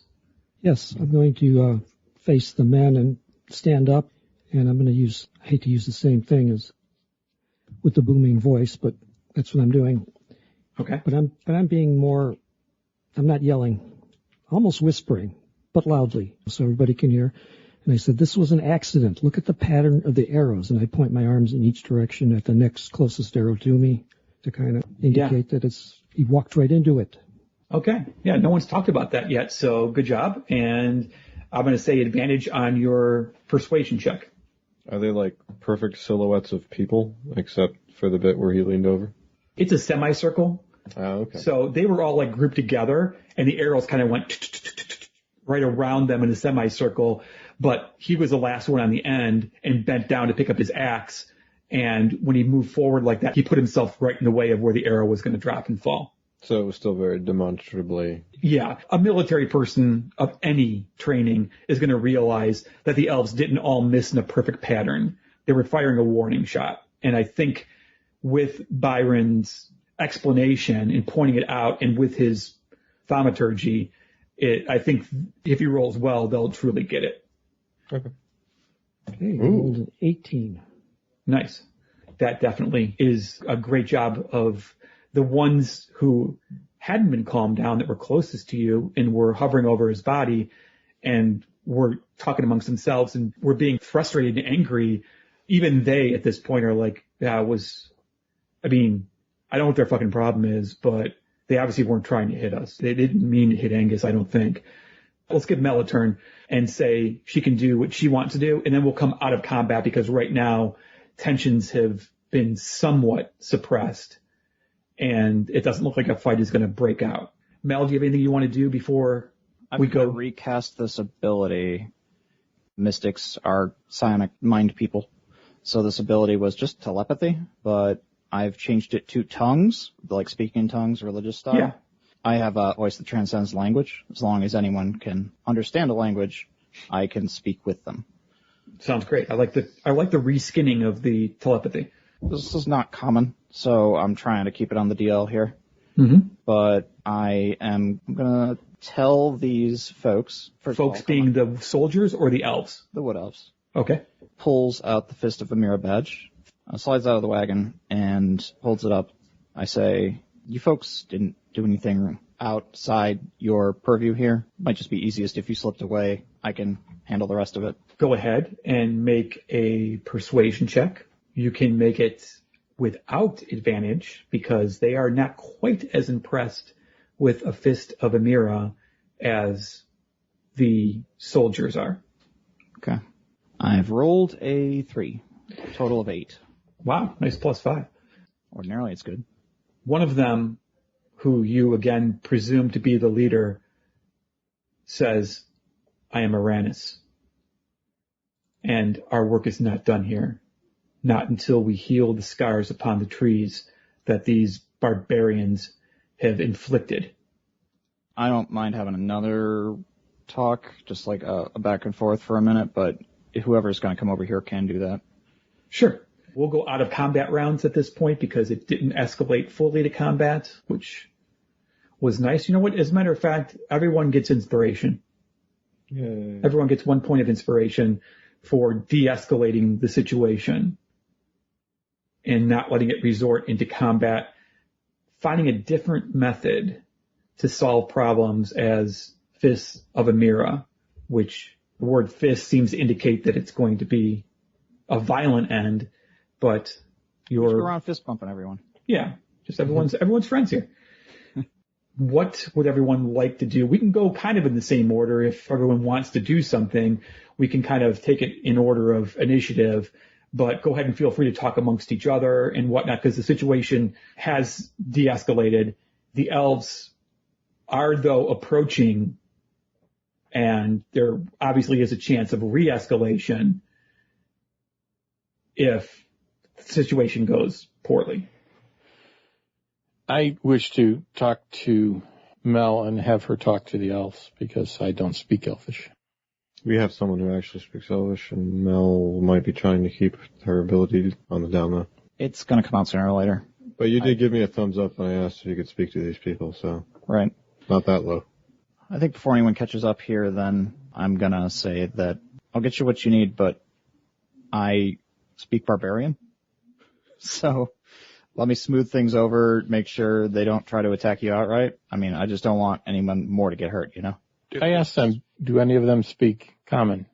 Yes, I'm going to face the men and stand up, and I'm going to I hate to use the same thing as with the booming voice, but that's what I'm doing. Okay. But I'm being more, I'm not yelling, almost whispering, but loudly, so everybody can hear. And I said, this was an accident. Look at the pattern of the arrows. And I point my arms in each direction at the next closest arrow to me to kind of indicate that he walked right into it. Okay. Yeah, no one's talked about that yet, so good job. And I'm going to say advantage on your persuasion check. Are they like perfect silhouettes of people, except for the bit where he leaned over? It's a semicircle. Oh, okay. So they were all like grouped together, and the arrows kind of went right around them in a semicircle, but he was the last one on the end and bent down to pick up his axe. And when he moved forward like that, he put himself right in the way of where the arrow was going to drop and fall. So it was still very demonstrably. Yeah. A military person of any training is going to realize that the elves didn't all miss in a perfect pattern. They were firing a warning shot. And I think with Byron's explanation and pointing it out, and with his thaumaturgy, I think if he rolls well, they'll truly get it. Okay. Hey, rolled an 18. Nice. That definitely is a great job of the ones who hadn't been calmed down, that were closest to you and were hovering over his body and were talking amongst themselves and were being frustrated and angry. Even they at this point are like, I don't know what their fucking problem is, but they obviously weren't trying to hit us. They didn't mean to hit Angus, I don't think. Let's give Mel a turn and say she can do what she wants to do, and then we'll come out of combat, because right now tensions have been somewhat suppressed and it doesn't look like a fight is going to break out. Mel, do you have anything you want to do before we go? Recast this ability. Mystics are psionic mind people. So this ability was just telepathy, but I've changed it to tongues, like speaking in tongues, religious style. Yeah. I have a voice that transcends language. As long as anyone can understand a language, I can speak with them. Sounds great. I like the reskinning of the telepathy. This is not common, so I'm trying to keep it on the DL here. Mm-hmm. But I am going to tell these folks... Folks being the soldiers or the elves? The wood elves. Okay. Pulls out the Fist of Amira badge, slides out of the wagon, and holds it up. I say, you folks didn't do anything outside your purview here. Might just be easiest if you slipped away. I can handle the rest of it. Go ahead and make a persuasion check. You can make it without advantage because they are not quite as impressed with a Fist of Amira as the soldiers are. Okay. I've rolled a 3. Total of 8. Wow, nice +5. Ordinarily, it's good. One of them, who you again presume to be the leader, says, I am Uranus, and our work is not done here. Not until we heal the scars upon the trees that these barbarians have inflicted. I don't mind having another talk, just like a back and forth for a minute, but whoever's going to come over here can do that. Sure. We'll go out of combat rounds at this point because it didn't escalate fully to combat, which was nice. You know what? As a matter of fact, everyone gets inspiration. Yay. Everyone gets 1 point of inspiration for de-escalating the situation and not letting it resort into combat, finding a different method to solve problems as Fists of Amira, which the word fist seems to indicate that it's going to be a violent end, but you're... Just go around fist bumping everyone. Yeah, just everyone's friends here. What would everyone like to do? We can go kind of in the same order. If everyone wants to do something, we can kind of take it in order of initiative, but go ahead and feel free to talk amongst each other and whatnot, because the situation has de-escalated. The elves are, though, approaching, and there obviously is a chance of re-escalation if the situation goes poorly. I wish to talk to Mel and have her talk to the elves because I don't speak Elfish. We have someone who actually speaks Elvish, and Mel might be trying to keep her ability on the down low. It's going to come out sooner or later. But you did give me a thumbs up when I asked if you could speak to these people, so Right. not that low. I think before anyone catches up here, then I'm going to say that I'll get you what you need, but I speak barbarian. So let me smooth things over, make sure they don't try to attack you outright. I mean, I just don't want anyone more to get hurt, you know? I asked them, do any of them speak common?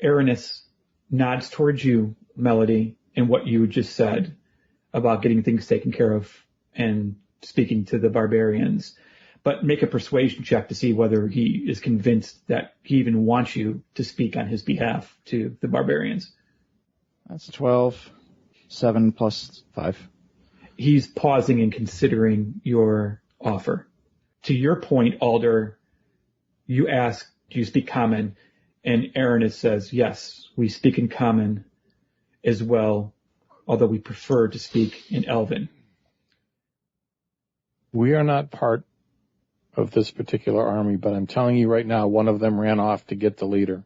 Aranis nods towards you, Melody, and what you just said about getting things taken care of and speaking to the barbarians. But make a persuasion check to see whether he is convinced that he even wants you to speak on his behalf to the barbarians. That's 12. 7 plus 5. He's pausing and considering your offer. To your point, Alder, you ask, do you speak common? And Aranis says, yes, we speak in common as well, although we prefer to speak in Elven. We are not part of this particular army, but I'm telling you right now, one of them ran off to get the leader.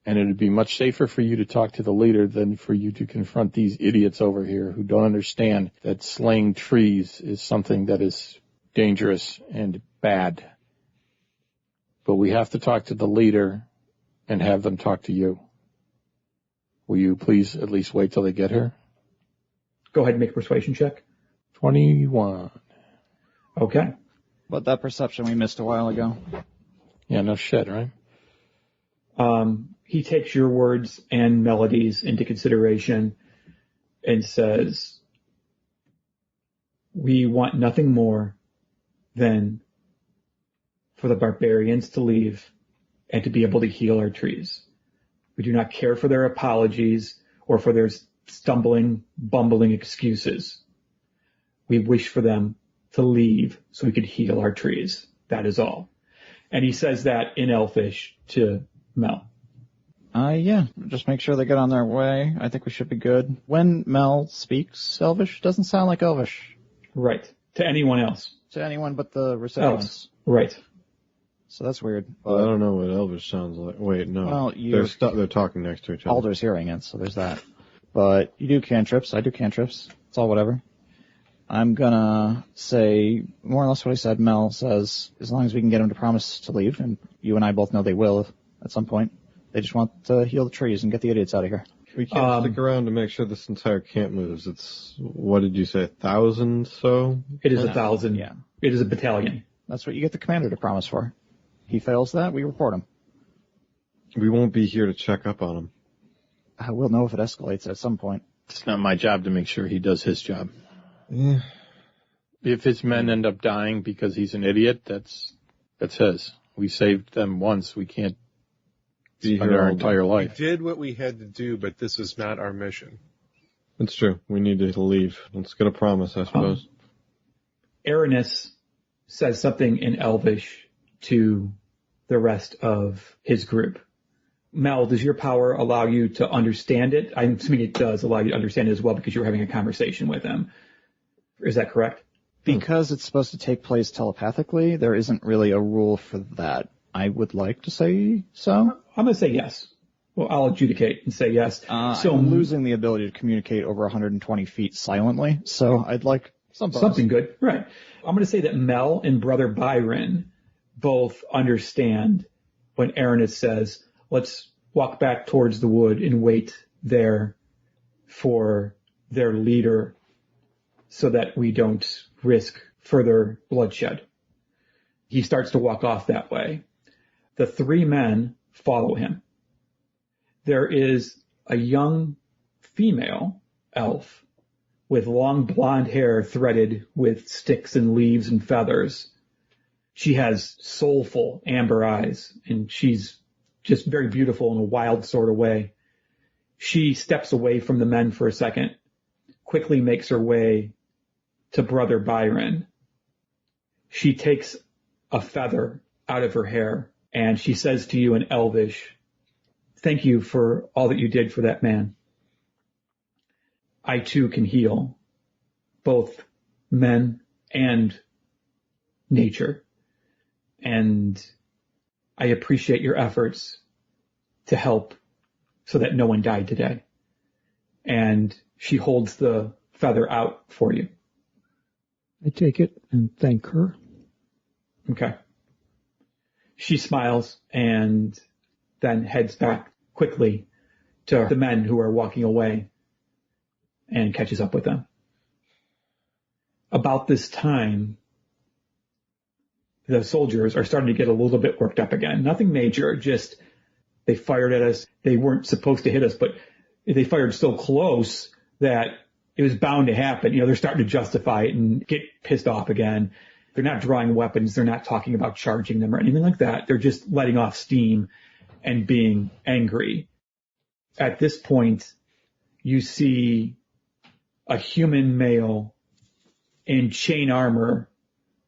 And it would be much safer for you to talk to the leader than for you to confront these idiots over here who don't understand that slaying trees is something that is dangerous and bad. But we have to talk to the leader and have them talk to you. Will you please at least wait till they get here? Go ahead and make a persuasion check. 21. Okay. But that perception we missed a while ago. Yeah, no shit, right? He takes your words and Melody's into consideration and says, we want nothing more than for the barbarians to leave and to be able to heal our trees. We do not care for their apologies or for their stumbling, bumbling excuses. We wish for them to leave so we could heal our trees. That is all. And he says that in Elfish to Mel. Yeah, just make sure they get on their way. I think we should be good. When Mel speaks Elvish, doesn't sound like Elvish. Right. To anyone else. To anyone but the recipients. Else. Right. So that's weird. Well, I don't know what Elvish sounds like. Wait, no. Well, they're talking next to each other. Alder's hearing it, so there's that. But you do cantrips. I do cantrips. It's all whatever. I'm gonna say more or less what I said. Mel says, as long as we can get them to promise to leave, and you and I both know they will at some point. They just want to heal the trees and get the idiots out of here. We can't stick around to make sure this entire camp moves. It's, what did you say, 1,000 so? It is 1,000. Yeah. It is a battalion. That's what you get the commander to promise for. He fails that, we report him. We won't be here to check up on him. We'll know if it escalates at some point. It's not my job to make sure he does his job. Yeah. If his men end up dying because he's an idiot, that's his. We saved them once. We can't Be spend here our all entire We life. did what we had to do, but this is not our mission. It's true. We need to leave. Let's get a promise, I suppose. Aranis says something in Elvish to the rest of his group. Mel, does your power allow you to understand it? I'm assuming it does allow you to understand it as well because you're having a conversation with him. Is that correct? Because it's supposed to take place telepathically, there isn't really a rule for that. I would like to say so. I'm going to say yes. Well, I'll adjudicate and say yes. So I'm losing the ability to communicate over 120 feet silently, so I'd like something good. Right. I'm going to say that Mel and Brother Byron both understand when Aranis says, let's walk back towards the wood and wait there for their leader so that we don't risk further bloodshed. He starts to walk off that way. The three men follow him. There is a young female elf with long blonde hair threaded with sticks and leaves and feathers. She has soulful amber eyes, and she's just very beautiful in a wild sort of way. She steps away from the men for a second, quickly makes her way to Brother Byron. She takes a feather out of her hair, and she says to you in Elvish, thank you for all that you did for that man. I too can heal both men and nature. And I appreciate your efforts to help so that no one died today. And she holds the feather out for you. I take it and thank her. Okay. She smiles and then heads back quickly to the men who are walking away and catches up with them. About this time, the soldiers are starting to get a little bit worked up again. Nothing major, just they fired at us. They weren't supposed to hit us, but they fired so close that it was bound to happen. You know, they're starting to justify it and get pissed off again. They're not drawing weapons. They're not talking about charging them or anything like that. They're just letting off steam and being angry. At this point, you see a human male in chain armor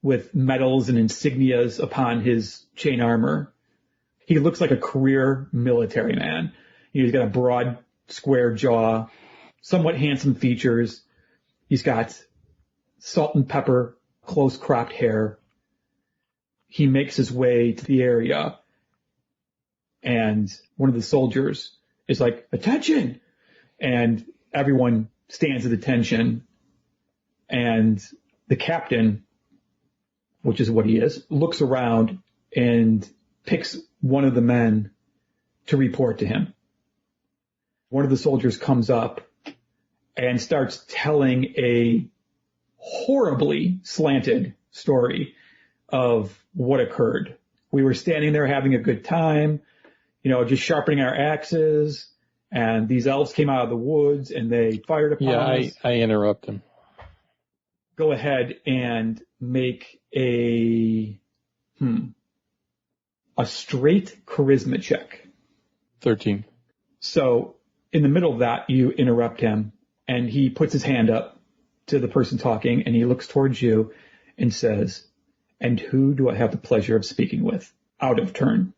with medals and insignias upon his chain armor. He looks like a career military man. He's got a broad, square jaw, somewhat handsome features. He's got salt and pepper, close-cropped hair. He makes his way to the area, and one of the soldiers is like, attention! And everyone stands at attention, and the captain, which is what he is, looks around and picks one of the men to report to him. One of the soldiers comes up and starts telling a horribly slanted story of what occurred. We were standing there having a good time, just sharpening our axes, and these elves came out of the woods and they fired upon us. I interrupt him. Go ahead and make a straight charisma check. 13. So in the middle of that, you interrupt him, and he puts his hand up to the person talking, and he looks towards you and says, and who do I have the pleasure of speaking with? Out of turn.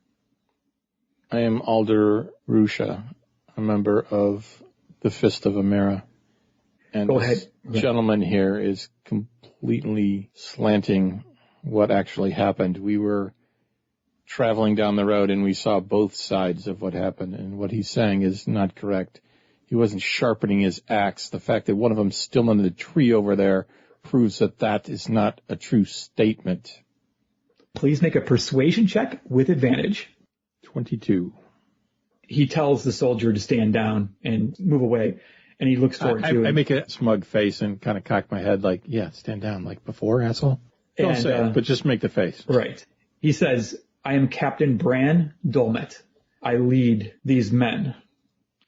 I am Alder Rusha, a member of the Fist of Amira. And Go ahead. This gentleman here is completely slanting what actually happened. We were traveling down the road and we saw both sides of what happened, and what he's saying is not correct. He wasn't sharpening his axe. The fact that one of them's still in the tree over there proves that that is not a true statement. Please make a persuasion check with advantage. 22. He tells the soldier to stand down and move away, and he looks towards you. I make a smug face and kind of cock my head like, yeah, stand down, like before, asshole. Don't say it, but just make the face. Right. He says, I am Captain Bran Dolmet. I lead these men.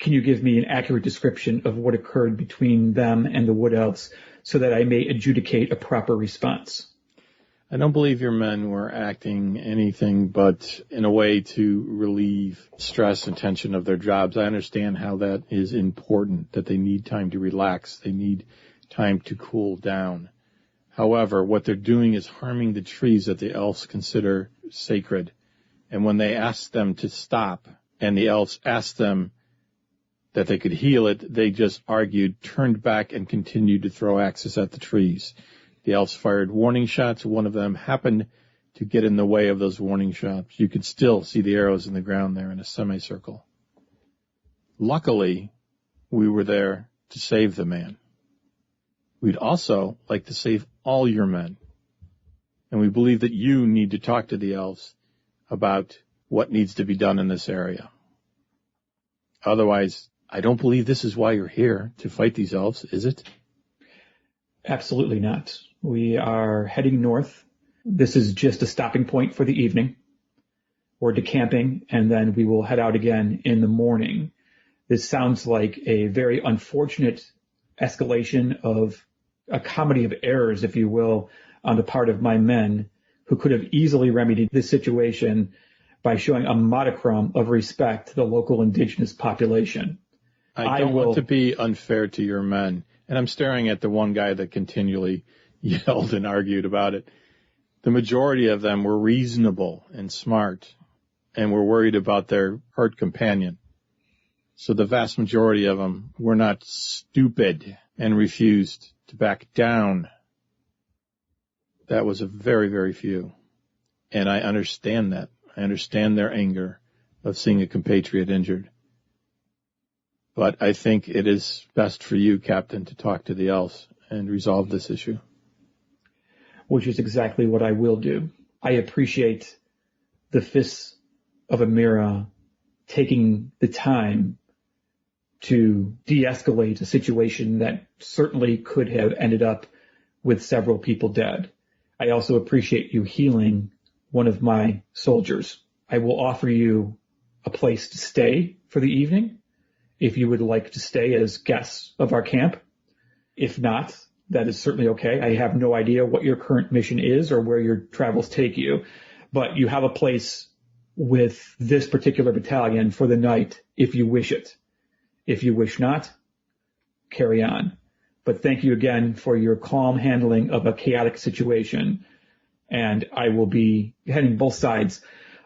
Can you give me an accurate description of what occurred between them and the Wood Elves so that I may adjudicate a proper response? I don't believe your men were acting anything but in a way to relieve stress and tension of their jobs. I understand how that is important, that they need time to relax. They need time to cool down. However, what they're doing is harming the trees that the elves consider sacred. And when they asked them to stop and the elves asked them that they could heal it, they just argued, turned back, and continued to throw axes at the trees. The elves fired warning shots. One of them happened to get in the way of those warning shots. You could still see the arrows in the ground there in a semicircle. Luckily, we were there to save the man. We'd also like to save all your men. And we believe that you need to talk to the elves about what needs to be done in this area. Otherwise, I don't believe this is why you're here, to fight these elves, is it? Absolutely not. We are heading north. This is just a stopping point for the evening. We're decamping, and then we will head out again in the morning. This sounds like a very unfortunate escalation of a comedy of errors, if you will, on the part of my men, who could have easily remedied this situation by showing a modicum of respect to the local indigenous population. I don't want to be unfair to your men, and I'm staring at the one guy that continually yelled and argued about it. The majority of them were reasonable and smart and were worried about their hurt companion. So the vast majority of them were not stupid and refused to back down. That was a very, very few. And I understand that. I understand their anger of seeing a compatriot injured. But I think it is best for you, Captain, to talk to the elves and resolve this issue. Which is exactly what I will do. I appreciate the Fists of Amira taking the time to de-escalate a situation that certainly could have ended up with several people dead. I also appreciate you healing one of my soldiers. I will offer you a place to stay for the evening if you would like to stay as guests of our camp. If not, that is certainly okay. I have no idea what your current mission is or where your travels take you, but you have a place with this particular battalion for the night if you wish it. If you wish not, carry on. But thank you again for your calm handling of a chaotic situation. And I will be heading both sides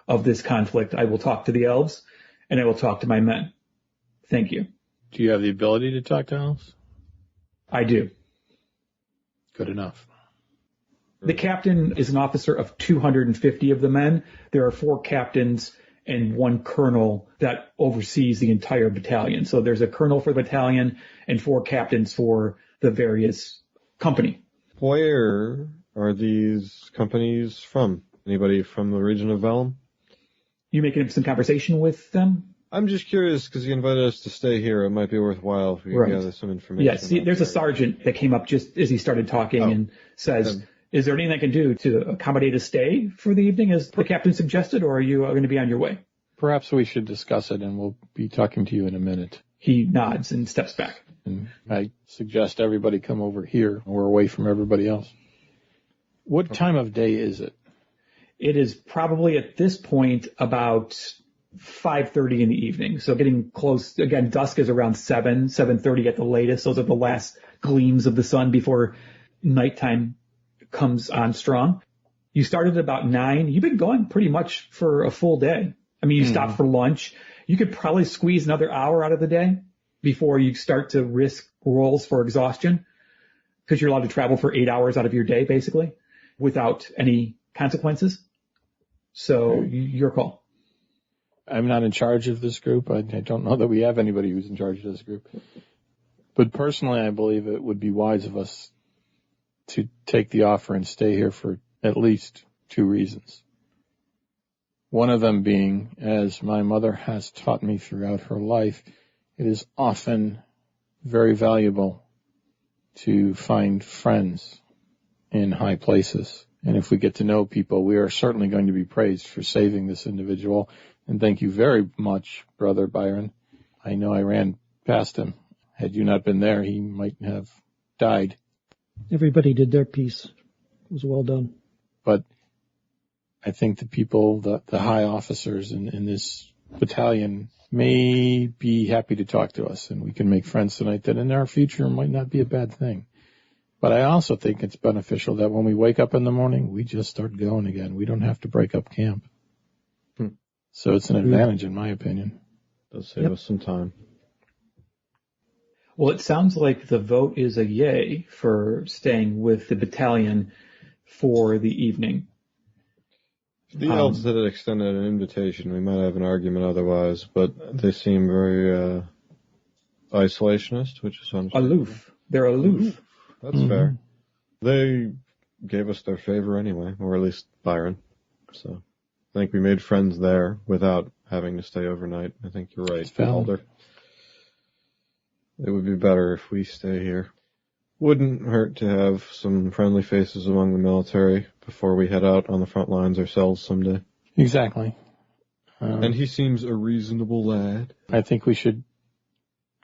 of this conflict. I will talk to the elves and I will talk to my men. Thank you. Do you have the ability to talk to elves? I do. Good enough. The captain is an officer of 250 of the men. There are 4 captains and one colonel that oversees the entire battalion. So there's a colonel for the battalion and 4 captains for the various company. Where are these companies from? Anybody from the region of Vellum? You making some conversation with them? I'm just curious because you invited us to stay here. It might be worthwhile if we Right. gather some information. Yeah, see, there's a sergeant that came up just as he started talking and says, is there anything I can do to accommodate a stay for the evening, as the captain suggested, or are you going to be on your way? Perhaps we should discuss it, and we'll be talking to you in a minute. He nods and steps back. And I suggest everybody come over here or away from everybody else. What time of day is it? It is probably at this point about 5:30 in the evening. So getting close, again, dusk is around 7:30 at the latest. Those are the last gleams of the sun before nighttime comes on strong. You started at about 9. You've been going pretty much for a full day. I mean, you stopped for lunch. You could probably squeeze another hour out of the day before you start to risk rolls for exhaustion, because you're allowed to travel for 8 hours out of your day, basically, without any consequences. So your call. I'm not in charge of this group. I don't know that we have anybody who's in charge of this group. But personally, I believe it would be wise of us to take the offer and stay here for at least 2 reasons. One of them being, as my mother has taught me throughout her life, it is often very valuable to find friends in high places. And if we get to know people, we are certainly going to be praised for saving this individual. And thank you very much, Brother Byron. I know I ran past him. Had you not been there, he might have died. Everybody did their piece. It was well done. But I think the people, the high officers in this battalion may be happy to talk to us, and we can make friends tonight that in our future might not be a bad thing. But I also think it's beneficial that when we wake up in the morning, we just start going again. We don't have to break up camp. So it's an advantage, in my opinion. Does save us some time. Well, it sounds like the vote is a yay for staying with the battalion for the evening. If the elves had extended an invitation, we might have an argument otherwise, but they seem very isolationist, which is understandable. Aloof. They're aloof. That's fair. They gave us their favor anyway, or at least Byron. So I think we made friends there without having to stay overnight. I think you're right, Alder. It would be better if we stay here. Wouldn't hurt to have some friendly faces among the military before we head out on the front lines ourselves someday. Exactly. And he seems a reasonable lad. I think we should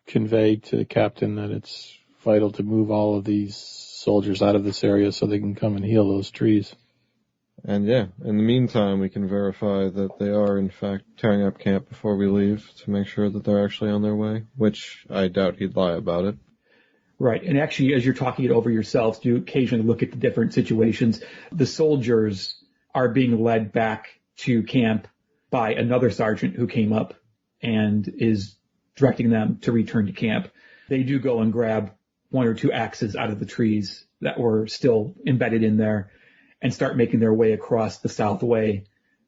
convey to the captain that it's vital to move all of these soldiers out of this area so they can come and heal those trees. And yeah, in the meantime, we can verify that they are, in fact, tearing up camp before we leave to make sure that they're actually on their way, which I doubt he'd lie about it. Right. And actually, as you're talking it over yourselves, you occasionally look at the different situations. The soldiers are being led back to camp by another sergeant who came up and is directing them to return to camp. They do go and grab 1 or 2 axes out of the trees that were still embedded in there and start making their way across the south way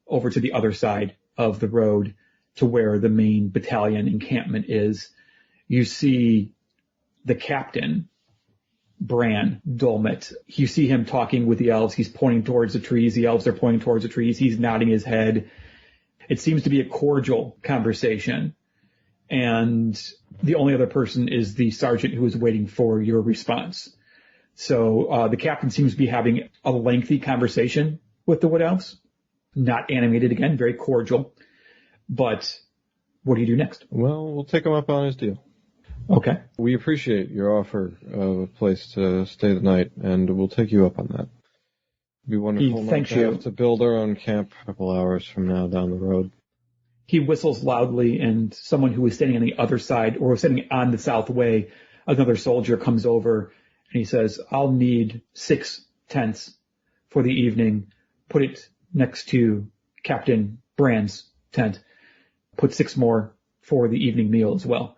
over to the other side of the road to where the main battalion encampment is. You see the captain, Bran Dolmet. You see him talking with the elves. He's pointing towards the trees. The elves are pointing towards the trees. He's nodding his head. It seems to be a cordial conversation. And the only other person is the sergeant who is waiting for your response. So the captain seems to be having a lengthy conversation with the Wood Elves. Not animated again, very cordial. But what do you do next? Well, we'll take him up on his deal. Okay. We appreciate your offer of a place to stay the night, and we'll take you up on that. It'd be wonderful not to have to build our own camp a couple hours from now down the road. He whistles loudly, and someone who is standing on the other side, or standing on the south way, another soldier comes over, and he says, I'll need 6 tents for the evening. Put it next to Captain Brand's tent. Put 6 more for the evening meal as well.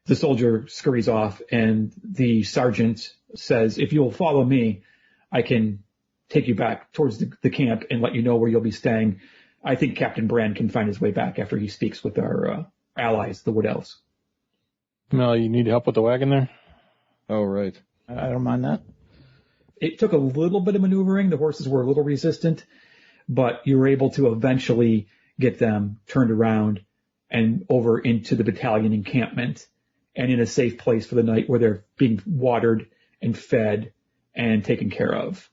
The soldier scurries off, and the sergeant says, if you'll follow me, I can take you back towards the camp and let you know where you'll be staying. I think Captain Brand can find his way back after he speaks with our allies, the Wood Elves. Mel, you need help with the wagon there? Oh, right. I don't mind that. It took a little bit of maneuvering. The horses were a little resistant, but you were able to eventually get them turned around and over into the battalion encampment and in a safe place for the night where they're being watered and fed and taken care of.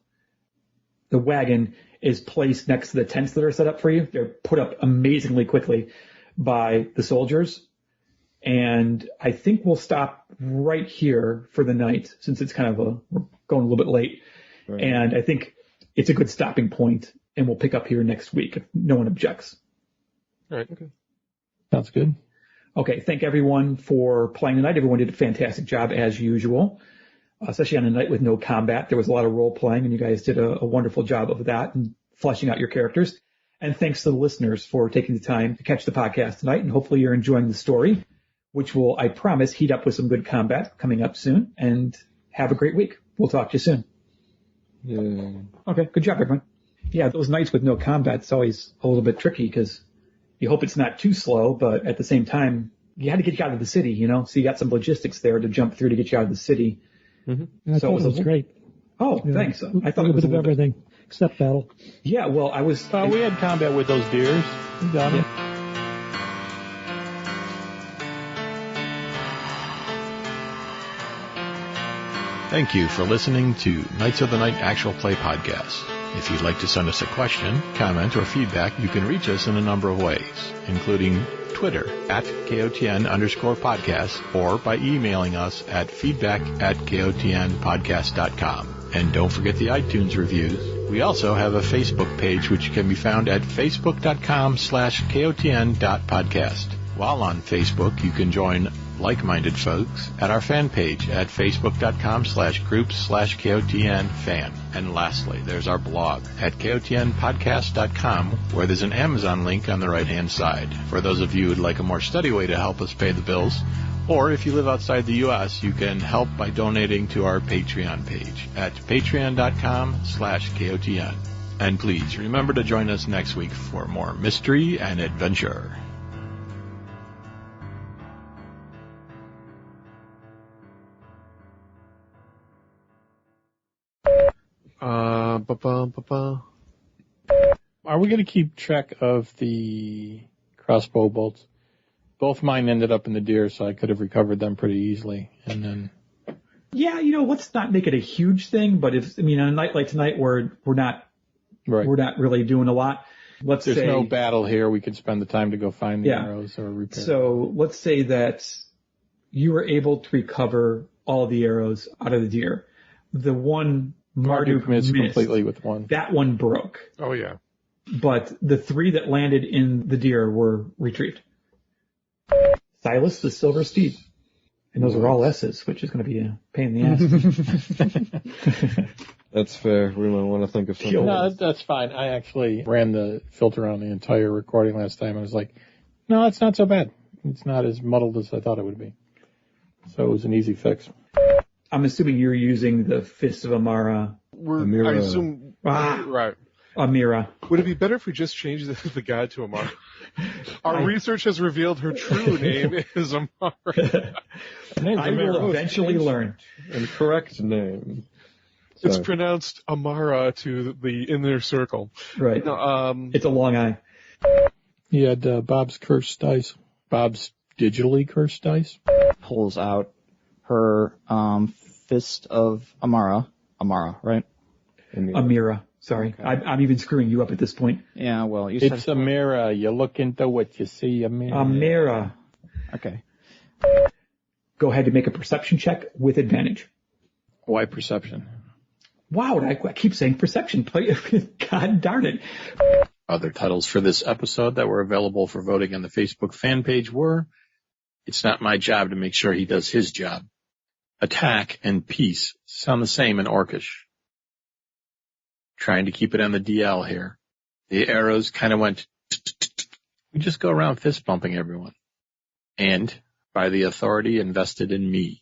The wagon is placed next to the tents that are set up for you. They're put up amazingly quickly by the soldiers. And I think we'll stop right here for the night since it's kind of we're going a little bit late. Right. And I think it's a good stopping point, and we'll pick up here next week if no one objects. All right. Okay. Sounds good. Okay, thank everyone for playing tonight. Everyone did a fantastic job as usual, especially on a night with no combat. There was a lot of role playing, and you guys did a wonderful job of that and fleshing out your characters. And thanks to the listeners for taking the time to catch the podcast tonight, and hopefully you're enjoying the story, which will, I promise, heat up with some good combat coming up soon. And have a great week. We'll talk to you soon. Yeah. Okay, good job, everyone. Yeah, those nights with no combat, it's always a little bit tricky because you hope it's not too slow, but at the same time, you had to get you out of the city, so you got some logistics there to jump through to get you out of the city. And I thought it was great. Oh, Yeah. thanks. I thought a it was bit of everything except battle. Yeah, well, I was. We had combat with those deers. We got it. Thank you for listening to Knights of the Night Actual Play Podcast. If you'd like to send us a question, comment, or feedback, you can reach us in a number of ways, including Twitter at KOTN_podcast or by emailing us at feedback@KOTNpodcast.com. And don't forget the iTunes reviews. We also have a Facebook page which can be found at facebook.com/KOTN.podcast. While on Facebook, you can join like-minded folks at our fan page at facebook.com/groups/KOTN-fan. And lastly, there's our blog at KOTNpodcast.com, where there's an Amazon link on the right-hand side. For those of you who'd like a more steady way to help us pay the bills, or if you live outside the U.S., you can help by donating to our Patreon page at patreon.com/KOTN. And please remember to join us next week for more mystery and adventure. Are we going to keep track of the crossbow bolts? Both mine ended up in the deer, so I could have recovered them pretty easily. And then, Yeah, let's not make it a huge thing. But on a night like tonight, we're not really doing a lot. There's no battle here. We could spend the time to go find the arrows or repair. So let's say that you were able to recover all the arrows out of the deer. The one Marduk missed completely with one. That one broke. Oh, yeah. But the 3 that landed in the deer were retrieved. Silas, the Silver Steed. And those are all S's, which is going to be a pain in the ass. That's fair. We might want to think of something. No, that's fine. I actually ran the filter on the entire recording last time. I was like, no, it's not so bad. It's not as muddled as I thought it would be. So it was an easy fix. I'm assuming you're using the Fist of Amara. I assume. Right. Amira. Would it be better if we just changed the god to Amara? Our research has revealed her true name is Amara. I will eventually learn. Incorrect name. It's pronounced Amara to the inner circle. Right. No, it's a long eye. He had Bob's cursed dice. Bob's digitally cursed dice. Pulls out her Fist of Amara. Amara, right? Amira. Sorry. Okay. I'm even screwing you up at this point. Yeah, well, you said... It's Amira. You look into what you see, Amira. Amira. Okay. Go ahead and make a perception check with advantage. Why perception? Wow, I keep saying perception. God darn it. Other titles for this episode that were available for voting on the Facebook fan page were It's Not My Job to Make Sure He Does His Job, Attack, and Peace sound the same in Orcish. Trying to keep it on the DL here. The arrows kind of went, we just go around fist bumping everyone. And by the authority invested in me.